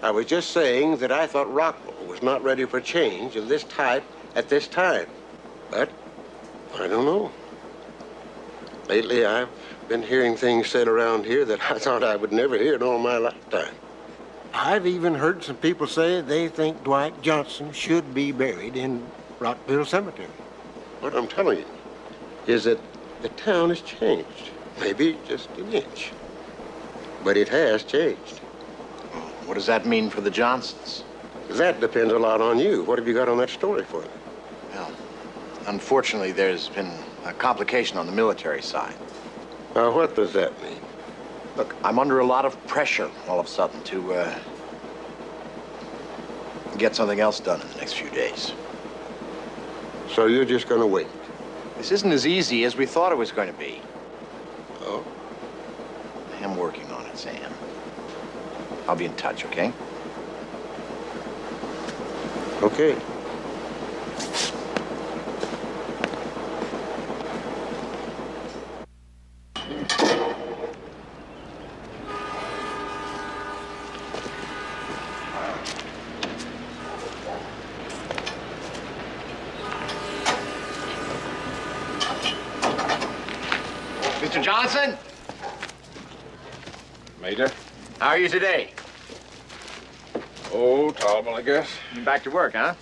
I was just saying that I thought Rockwell was not ready for change of this type at this time. But I don't know. Lately, I've been hearing things said around here that I thought I would never hear in all my lifetime. I've even heard some people say they think Dwight Johnson should be buried in Rockville Cemetery. What I'm telling you is that the town has changed. Maybe just an inch. But it has changed. What does that mean for the Johnsons? That depends a lot on you. What have you got on that story for me? Well, unfortunately, there's been a complication on the military side. Now, what does that mean? Look, I'm under a lot of pressure all of a sudden to get something else done in the next few days. So you're just going to wait? This isn't as easy as we thought it was going to be. Oh? I am working on it, Sam. I'll be in touch, okay? Okay. Mr. Johnson? Major? How are you today? Oh, tolerable, I guess. You back to work, huh?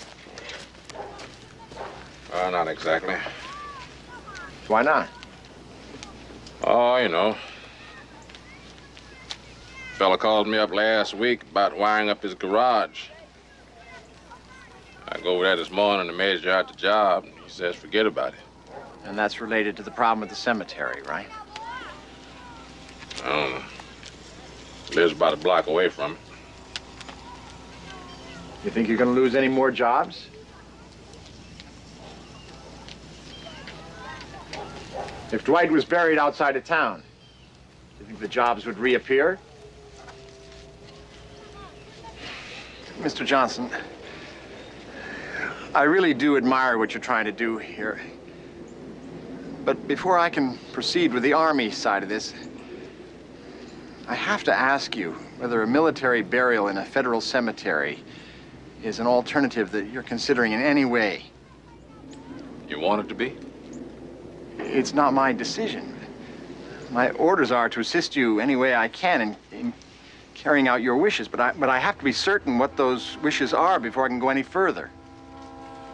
Not exactly. Why not? Oh, you know. Fella called me up last week about wiring up his garage. I go over there this morning to measure out the job, and he says forget about it. And that's related to the problem at the cemetery, right? I don't know. Lives about a block away from it. You think you're going to lose any more jobs? If Dwight was buried outside of town, do you think the jobs would reappear? Mr. Johnson, I really do admire what you're trying to do here. But before I can proceed with the Army side of this, I have to ask you whether a military burial in a federal cemetery is an alternative that you're considering in any way. You want it to be? It's not my decision. My orders are to assist you any way I can in carrying out your wishes, but I have to be certain what those wishes are before I can go any further.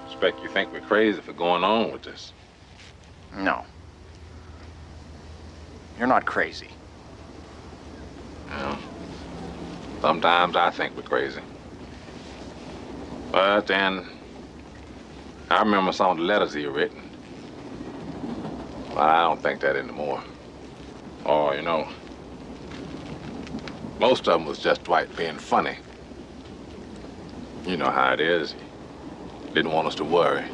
Expect you think we're crazy for going on with this. No. You're not crazy. Well, sometimes I think we're crazy. But then, I remember some of the letters he had written. But I don't think that anymore. Or, you know, most of them was just Dwight being funny. You know how it is. He didn't want us to worry.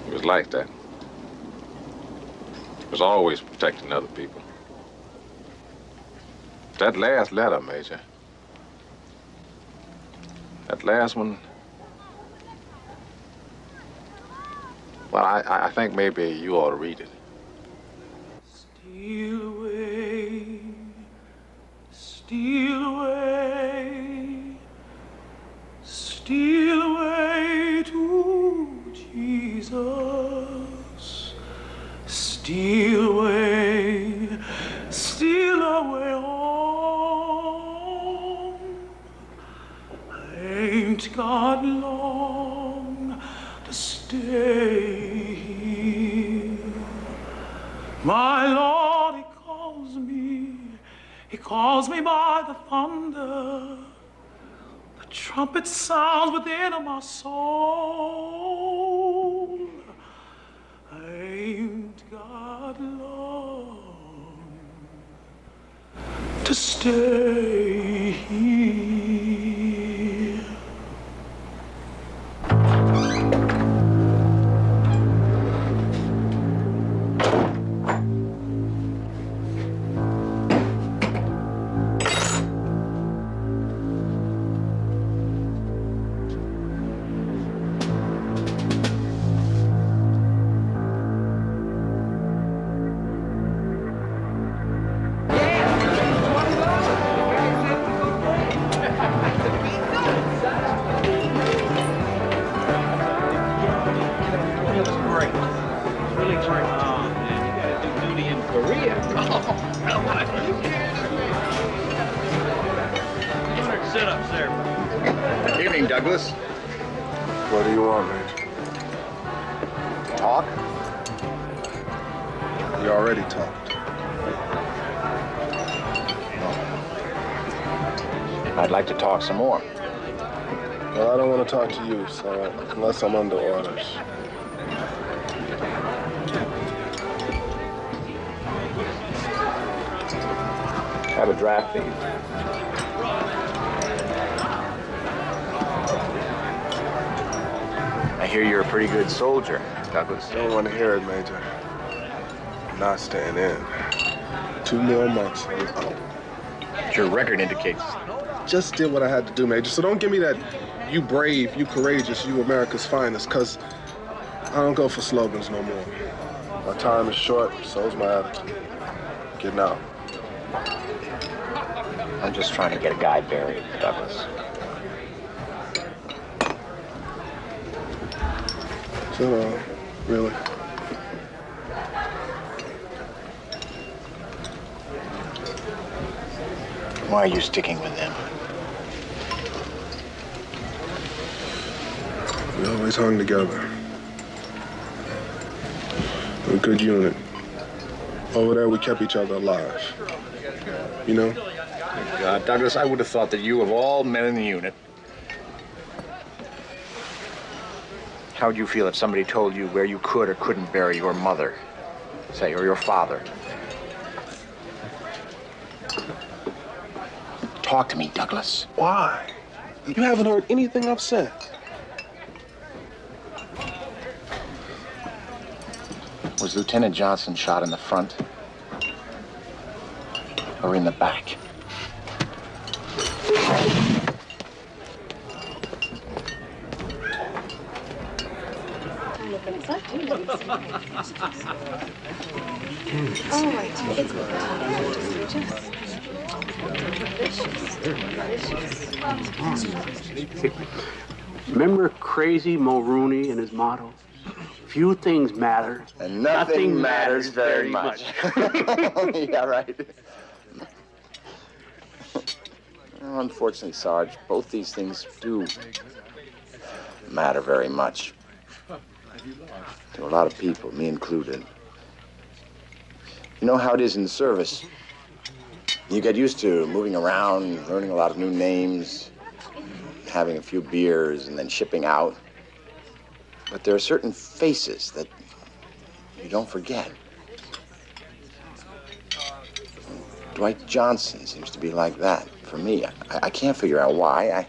He was like that. He was always protecting other people. That last letter, Major. That last one. Well, I think maybe you ought to read it. Steal away, steal away to Jesus. Steal away home. Ain't got long to stay here. My Lord, He calls me by the thunder. The trumpet sounds within my soul. I ain't got long to stay here. Sit up, sir. Evening, Douglas. What do you want, Major? Talk? You already talked. I'd like to talk some more. Well, I don't want to talk to you, so unless I'm under orders. Have a draft, please. I hear you're a pretty good soldier, Douglas. Don't want to hear it, Major. Not staying in. 2 more months, I'm out. Your record indicates. Just did what I had to do, Major. So don't give me that you brave, you courageous, you America's finest, because I don't go for slogans no more. My time is short, so's my attitude. Getting out. I'm just trying to get a guy buried, Douglas. So, really? Why are you sticking with them? We always hung together. We're a good unit. Over there, we kept each other alive. You know? God, Douglas, I would have thought that you, of all men in the unit, how would you feel if somebody told you where you could or couldn't bury your mother, say, or your father? Talk to me, Douglas. Why? You haven't heard anything I've said. Was Lieutenant Johnson shot in the front or in the back? Remember Crazy Mulrooney and his motto? Few things matter. And nothing matters very much. Yeah, right. Well, unfortunately, Sarge, both these things do matter very much. To a lot of people, me included. You know how it is in the service. You get used to moving around, learning a lot of new names, having a few beers, and then shipping out. But there are certain faces that you don't forget. Dwight Johnson seems to be like that for me. I can't figure out why.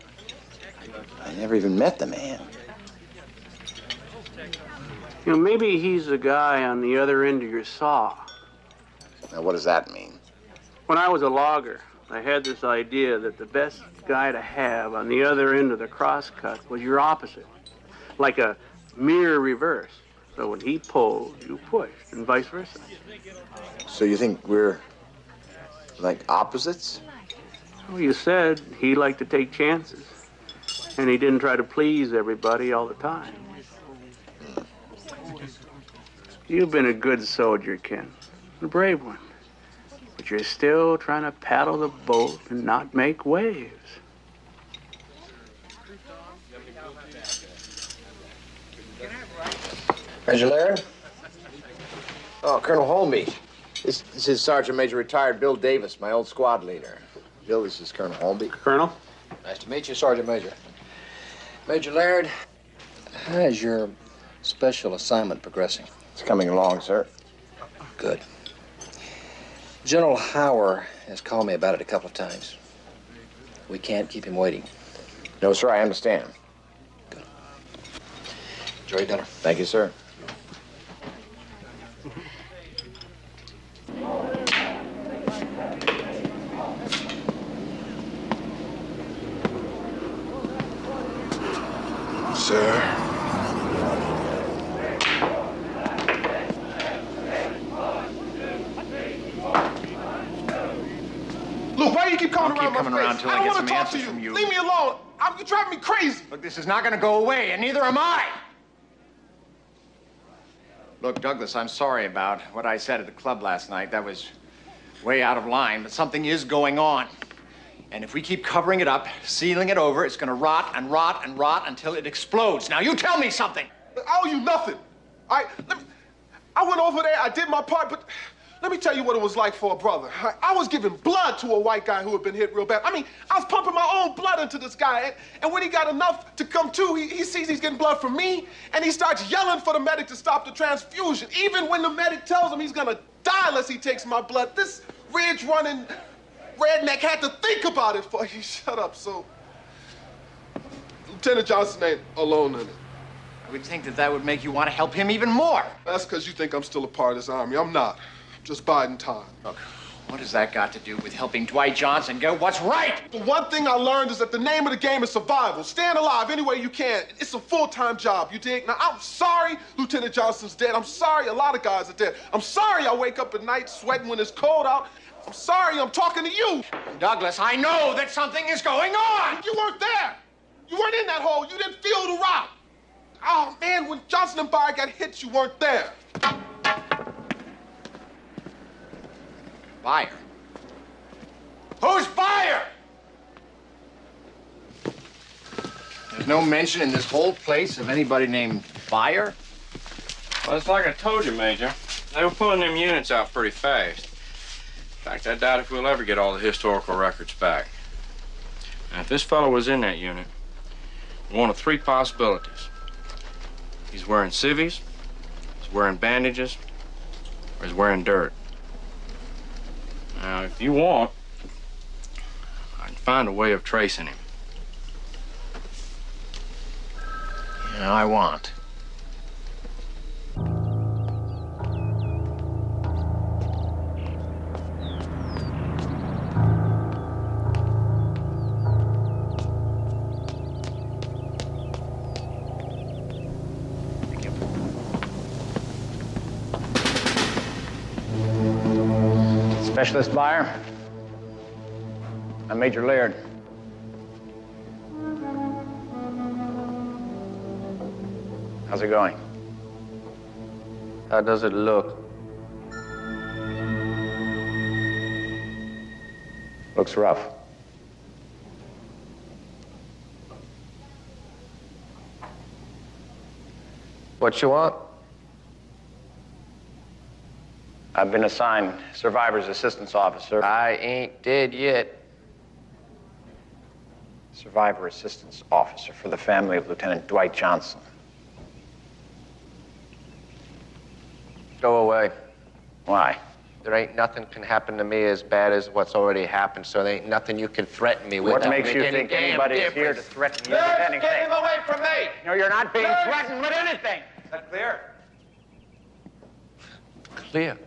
I never even met the man. You know, maybe he's the guy on the other end of your saw. Now, what does that mean? When I was a logger, I had this idea that the best guy to have on the other end of the crosscut was your opposite, like a mirror reverse. So when he pulled, you pushed, and vice versa. So you think we're like opposites? Well, you said he liked to take chances, and he didn't try to please everybody all the time. You've been a good soldier, Ken, a brave one. But you're still trying to paddle the boat and not make waves. Major Laird? Oh, Colonel Holmby. This is Sergeant Major retired Bill Davis, my old squad leader. Bill, this is Colonel Holmby. Colonel? Nice to meet you, Sergeant Major. Major Laird, how's your special assignment progressing? It's coming along, sir. Good. General Hauer has called me about it a couple of times. We can't keep him waiting. No, sir, I understand. Good. Enjoy your dinner. Thank you, sir. Sir. Look, why do you keep coming Don't keep around coming my around face? till I I don't get want to some talk to answers you. from you. Leave me alone. You're driving me crazy. Look, this is not going to go away, and neither am I. Look, Douglas, I'm sorry about what I said at the club last night. That was way out of line, but something is going on. And if we keep covering it up, sealing it over, it's gonna rot and rot and rot until it explodes. Now, you tell me something. I owe you nothing. I went over there, I did my part, but let me tell you what it was like for a brother. I was giving blood to a white guy who had been hit real bad. I mean, I was pumping my own blood into this guy, and when he got enough to come to, he sees he's getting blood from me, and he starts yelling for the medic to stop the transfusion, even when the medic tells him he's gonna die unless he takes my blood. This ridge-running redneck had to think about it before he shut up, so Lieutenant Johnson ain't alone in it. I would think that that would make you want to help him even more. That's because you think I'm still a part of this army. I'm not. I'm just biding time. Look, what has that got to do with helping Dwight Johnson get what's right? The one thing I learned is that the name of the game is survival. Staying alive any way you can. It's a full-time job, you dig? Now, I'm sorry Lieutenant Johnson's dead. I'm sorry a lot of guys are dead. I'm sorry I wake up at night sweating when it's cold out. I'm sorry I'm talking to you. Douglas, I know that something is going on. You weren't there. You weren't in that hole. You didn't feel the rock. Oh, man, when Johnson and Byer got hit, you weren't there. Byer? Who's Byer? There's no mention in this whole place of anybody named Byer? Well, it's like I told you, Major. They were pulling them units out pretty fast. In fact, I doubt if we'll ever get all the historical records back. Now, if this fellow was in that unit, one of three possibilities. He's wearing civvies, he's wearing bandages, or he's wearing dirt. Now, if you want, I can find a way of tracing him. Yeah, I want. Specialist Byer. I'm Major Laird. How's it going? How does it look? Looks rough. What you want? I've been assigned Survivor's Assistance Officer. I ain't dead yet. Survivor Assistance Officer for the family of Lieutenant Dwight Johnson. Go away. Why? There ain't nothing can happen to me as bad as what's already happened, so there ain't nothing you can threaten me with. What makes you think anybody is here to threaten you with anything? Get him away from me! No, you're not being threatened with anything. Is that clear? Clear?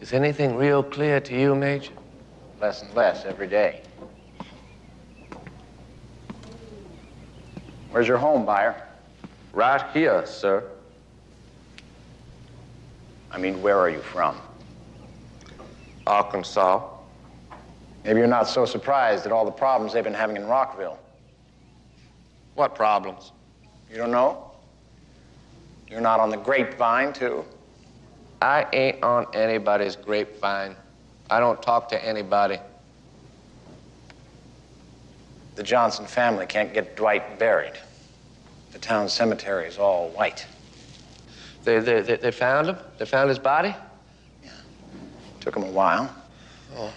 Is anything real clear to you, Major? Less and less every day. Where's your home, Byer? Right here, sir. I mean, where are you from? Arkansas. Maybe you're not so surprised at all the problems they've been having in Rockville. What problems? You don't know? You're not on the grapevine, too? I ain't on anybody's grapevine. I don't talk to anybody. The Johnson family can't get Dwight buried. The town cemetery is all white. They found him? They found his body? Yeah. Took him a while. Oh.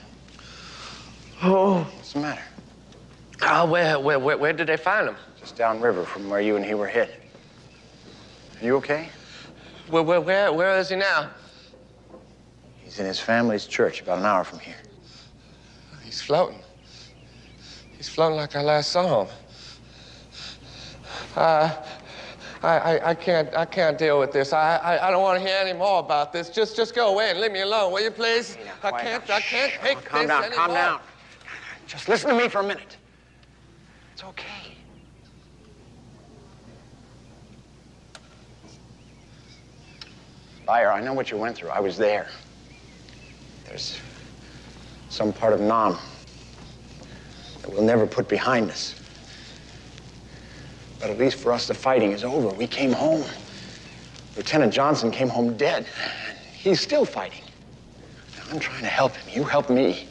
What's the matter? Oh, where did they find him? Just downriver from where you and he were hit. Are you okay? Where is he now? He's in his family's church about an hour from here. He's floating. He's floating like I last saw him. I can't deal with this. I don't want to hear any more about this. Just go away and leave me alone, will you, please? I can't take this anymore. Calm down. Just listen to me for a minute. It's okay. Byer, I know what you went through. I was there. There's some part of Nam that we'll never put behind us. But at least for us, the fighting is over. We came home. Lieutenant Johnson came home dead. He's still fighting. I'm trying to help him. You help me.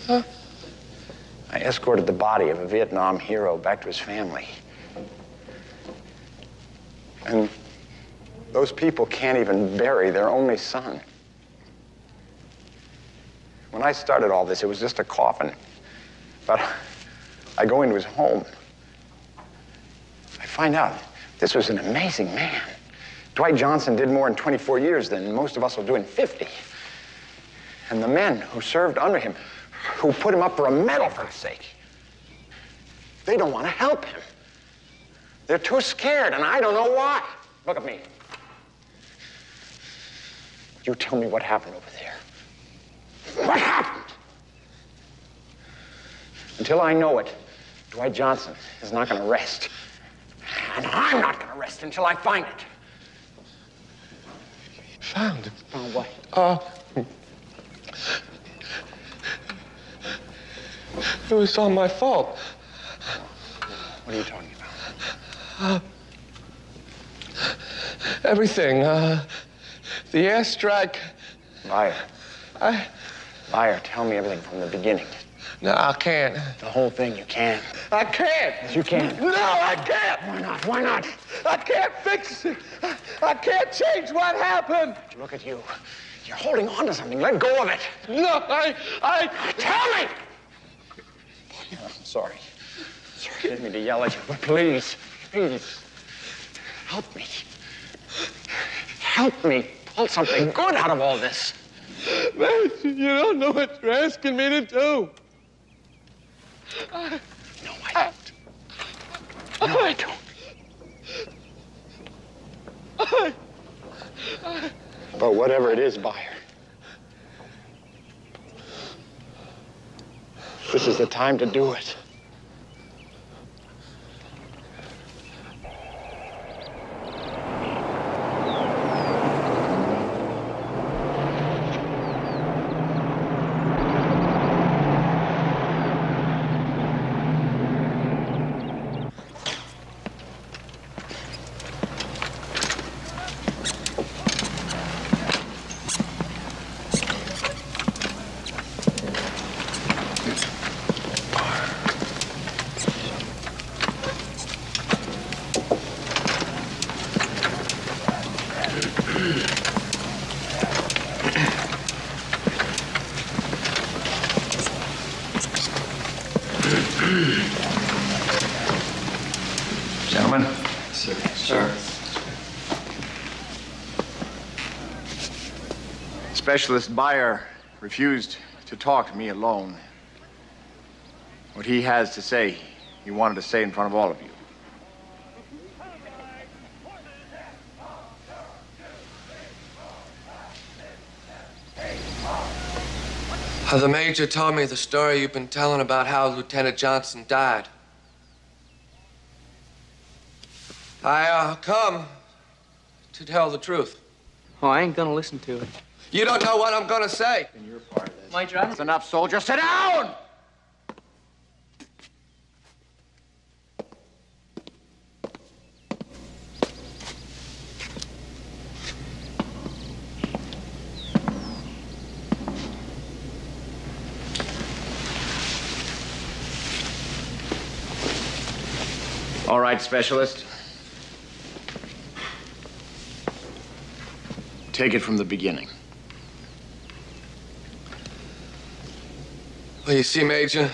Huh? I escorted the body of a Vietnam hero back to his family. And those people can't even bury their only son. When I started all this, it was just a coffin. But I go into his home. I find out this was an amazing man. Dwight Johnson did more in 24 years than most of us will do in 50. And the men who served under him, who put him up for a medal, for his sake, they don't want to help him. They're too scared, and I don't know why. Look at me. You tell me what happened over there. What happened? Until I know it, Dwight Johnson is not going to rest. And I'm not going to rest until I find it. Found it? Found what? It was all my fault. What are you talking about? Everything. The airstrike. Liar. Liar, tell me everything from the beginning. No, I can't. The whole thing, you can't. I can't. Yes, you can. No, I can't. Why not? Why not? I can't fix it. I can't change what happened. Look at you. You're holding on to something. Let go of it. No, I... Tell me! I'm sorry. Sorry, I didn't mean to yell at you, but please, please, help me. Help me pull something good out of all this. Man, you don't know what you're asking me to do. No, I don't. No, I don't. But whatever it is, Buyer, this is the time to do it. Gentlemen. Sir. Specialist Buyer refused to talk to me alone. What he has to say, he wanted to say in front of all of you. The Major told me the story you've been telling about how Lieutenant Johnson died. I come to tell the truth. Oh, I ain't gonna listen to it. You don't know what I'm gonna say. And you're part of this. Major, That's enough, soldier. Sit down! All right, Specialist. Take it from the beginning. Well, you see, Major,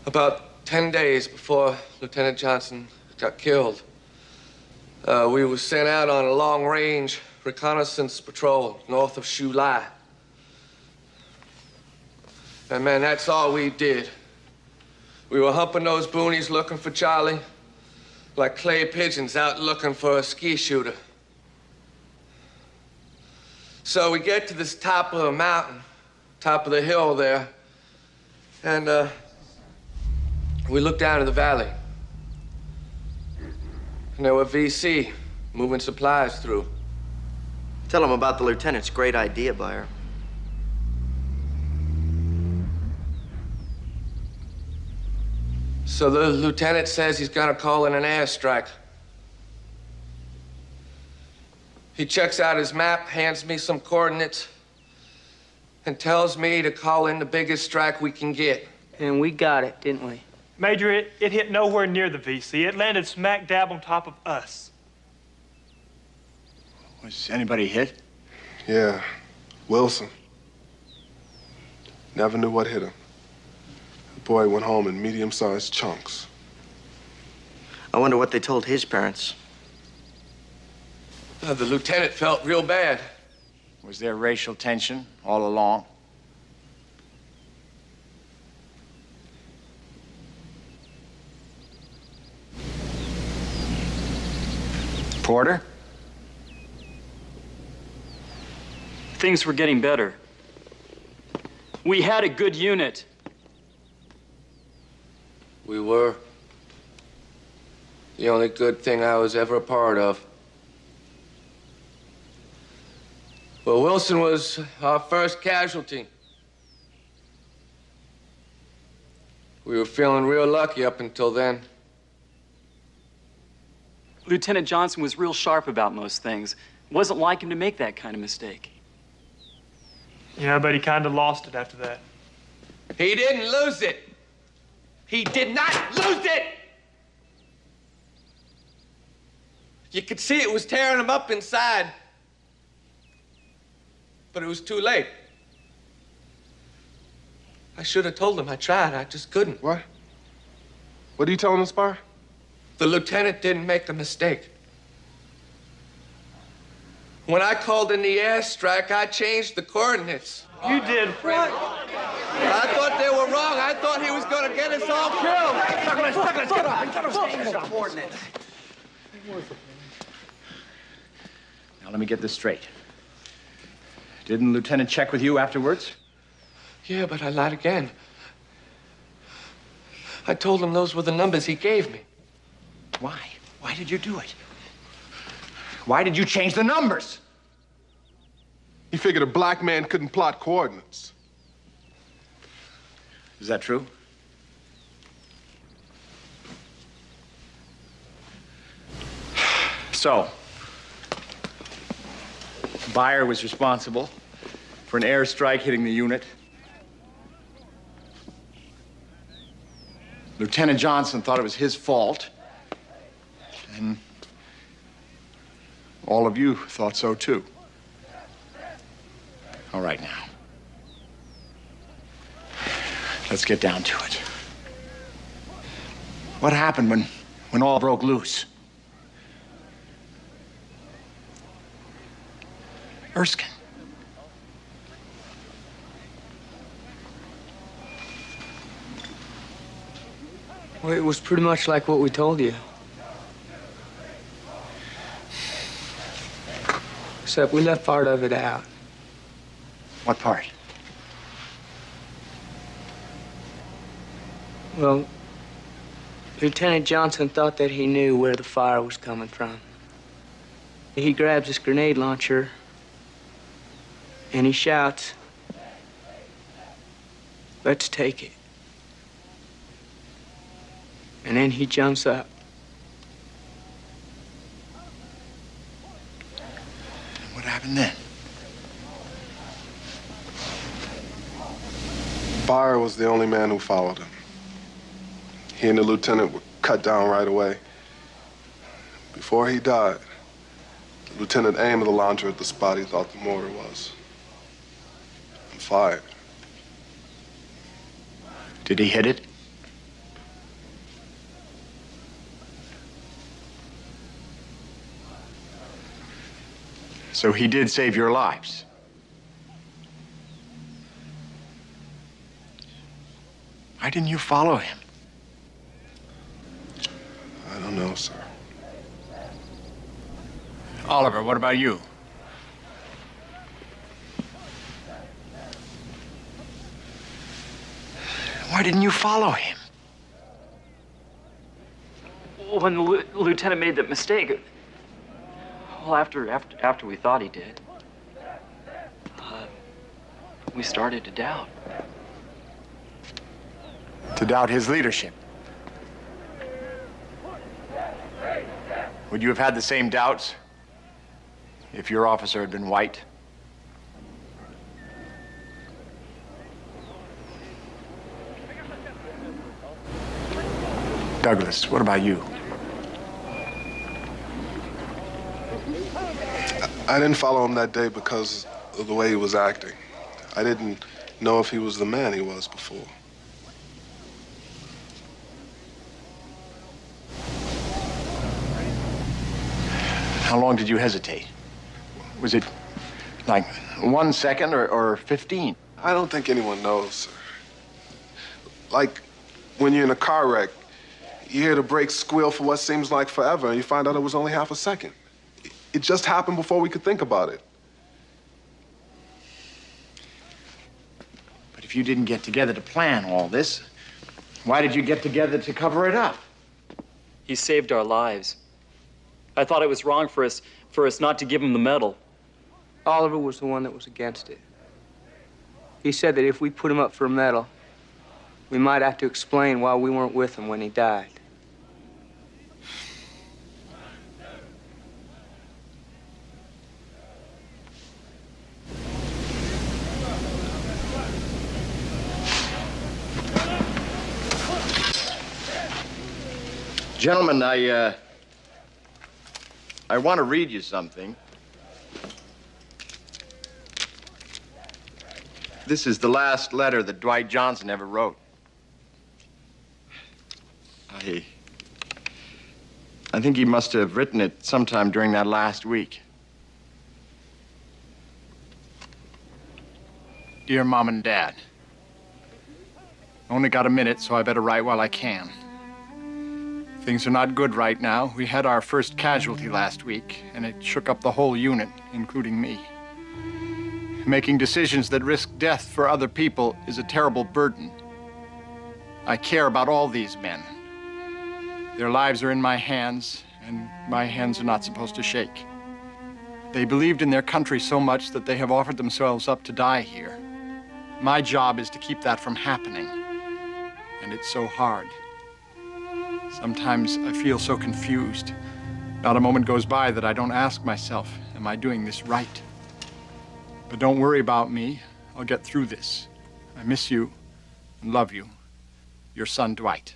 about 10 days before Lieutenant Johnson got killed, we were sent out on a long-range reconnaissance patrol north of Chu Lai. And, man, that's all we did. We were humping those boonies looking for Charlie, like clay pigeons out looking for a ski shooter. So we get to this top of the mountain, top of the hill there, and we look down to the valley. And there were VC moving supplies through. Tell him about the lieutenant's great idea, Buyer. So the lieutenant says he's gonna call in an airstrike. He checks out his map, hands me some coordinates, and tells me to call in the biggest strike we can get. And we got it, didn't we? Major, it hit nowhere near the VC. It landed smack dab on top of us. Was anybody hit? Yeah, Wilson. Never knew what hit him. The boy went home in medium-sized chunks. I wonder what they told his parents. The lieutenant felt real bad. Was there racial tension all along? Porter? Things were getting better. We had a good unit. We were. The only good thing I was ever a part of. Well, Wilson was our first casualty. We were feeling real lucky up until then. Lieutenant Johnson was real sharp about most things. It wasn't like him to make that kind of mistake. Yeah, but he kind of lost it after that. He didn't lose it. He did not lose it. You could see it was tearing him up inside. But it was too late. I should have told him. I tried. I just couldn't. What? What are you telling us, Spire? The lieutenant didn't make a mistake. When I called in the airstrike, I changed the coordinates. You did what? I thought they were wrong. I thought he was going to get us all killed. Douglas, get up. Coordinates. Now, let me get this straight. Didn't the lieutenant check with you afterwards? Yeah, but I lied again. I told him those were the numbers he gave me. Why? Why did you do it? Why did you change the numbers? He figured a black man couldn't plot coordinates. Is that true? So, Beyer was responsible for an airstrike hitting the unit. Lieutenant Johnson thought it was his fault. And all of you thought so, too. All right, now. Let's get down to it. What happened when all broke loose? Erskine. Well, it was pretty much like what we told you. Except we left part of it out. What part? Well, Lieutenant Johnson thought that he knew where the fire was coming from. He grabs his grenade launcher and he shouts, "Let's take it." And then he jumps up. What happened then? Beyer was the only man who followed him. He and the lieutenant were cut down right away. Before he died, the lieutenant aimed the launcher at the spot he thought the mortar was and fired. Did he hit it? So he did save your lives. Why didn't you follow him? I don't know, sir. Oliver, what about you? Why didn't you follow him? When the lieutenant made that mistake, well, after we thought he did, we started to doubt. To doubt his leadership? Would you have had the same doubts if your officer had been white? Douglas, what about you? I didn't follow him that day because of the way he was acting. I didn't know if he was the man he was before. How long did you hesitate? Was it like 1 second or 15? I don't think anyone knows, sir. Like when you're in a car wreck, you hear the brakes squeal for what seems like forever, and you find out it was only half a second. It just happened before we could think about it. But if you didn't get together to plan all this, why did you get together to cover it up? He saved our lives. I thought it was wrong for us not to give him the medal. Oliver was the one that was against it. He said that if we put him up for a medal, we might have to explain why we weren't with him when he died. Gentlemen, I want to read you something. This is the last letter that Dwight Johnson ever wrote. I think he must have written it sometime during that last week. Dear Mom and Dad, only got a minute, so I better write while I can. Things are not good right now. We had our first casualty last week, and it shook up the whole unit, including me. Making decisions that risk death for other people is a terrible burden. I care about all these men. Their lives are in my hands, and my hands are not supposed to shake. They believed in their country so much that they have offered themselves up to die here. My job is to keep that from happening, and it's so hard. Sometimes I feel so confused. Not a moment goes by that I don't ask myself, am I doing this right? But don't worry about me. I'll get through this. I miss you and love you. Your son, Dwight.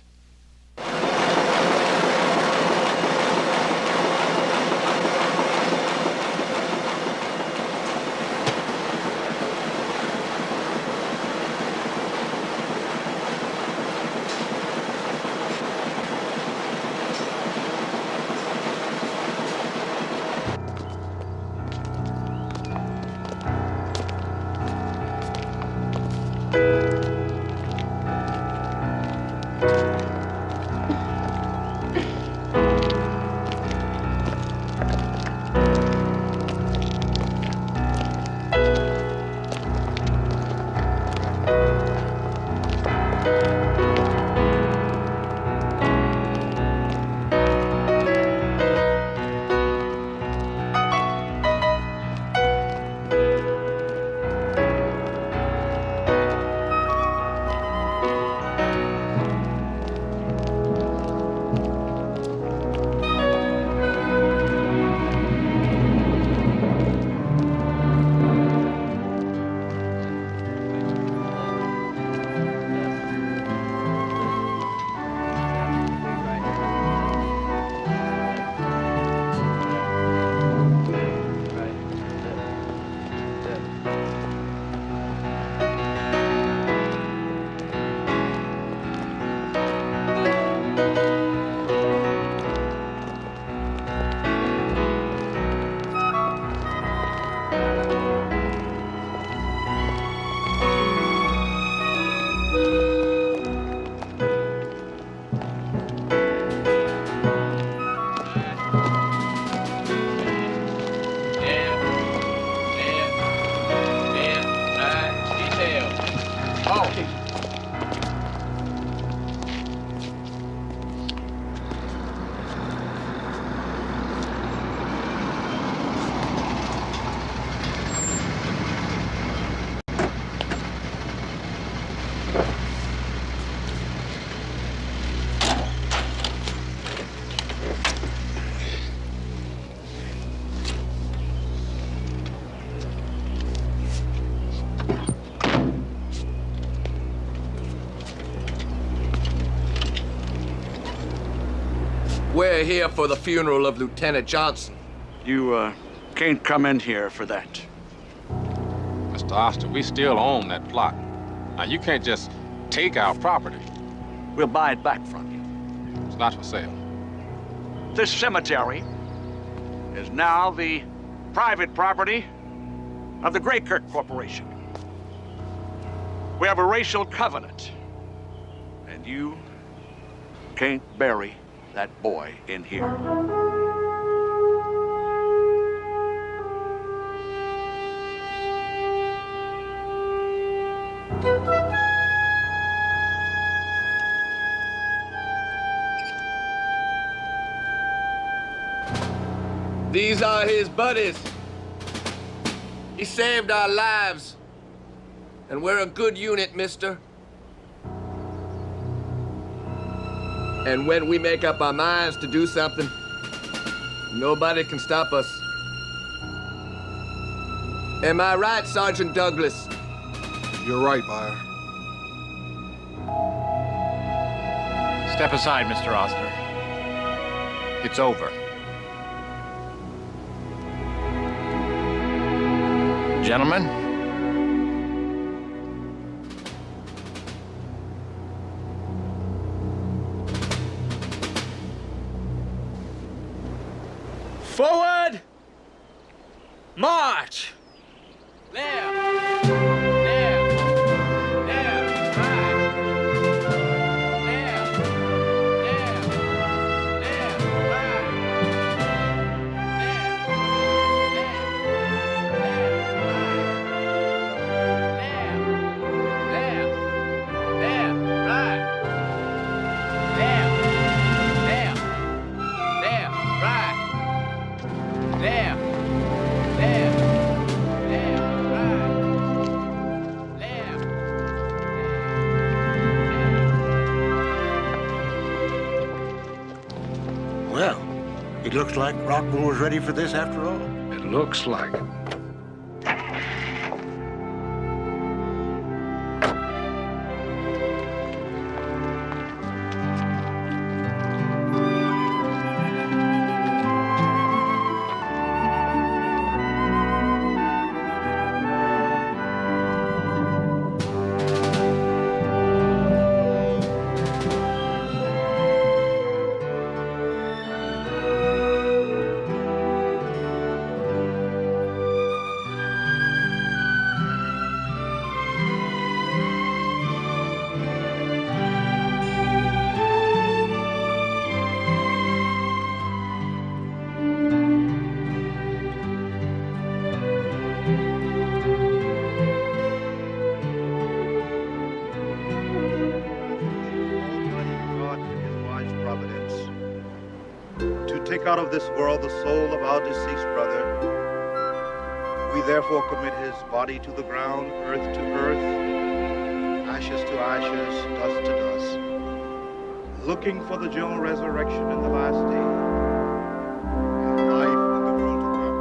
We're here for the funeral of Lieutenant Johnson. You, can't come in here for that. Mr. Oster, we still own that plot. Now, you can't just take our property. We'll buy it back from you. It's not for sale. This cemetery is now the private property of the Greykirk Corporation. We have a racial covenant, and you can't bury that boy in here. These are his buddies. He saved our lives. And we're a good unit, mister. And when we make up our minds to do something, nobody can stop us. Am I right, Sergeant Douglas? You're right, Meyer. Step aside, Mr. Oster. It's over. Gentlemen? Forward! March! Well, it looks like Rockville was ready for this after all. It looks like it. Take out of this world the soul of our deceased brother. We therefore commit his body to the ground, earth to earth, ashes to ashes, dust to dust, looking for the general resurrection in the last day, and life in the world to come.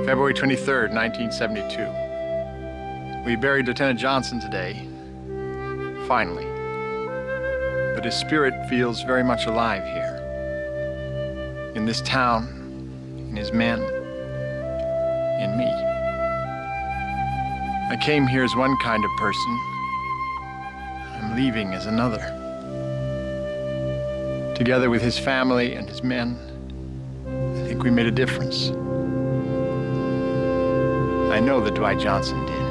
February 23rd, 1972. We buried Lieutenant Johnson today, finally. But his spirit feels very much alive here. In this town, in his men, in me. I came here as one kind of person. I'm leaving as another. Together with his family and his men, I think we made a difference. I know that Dwight Johnson did.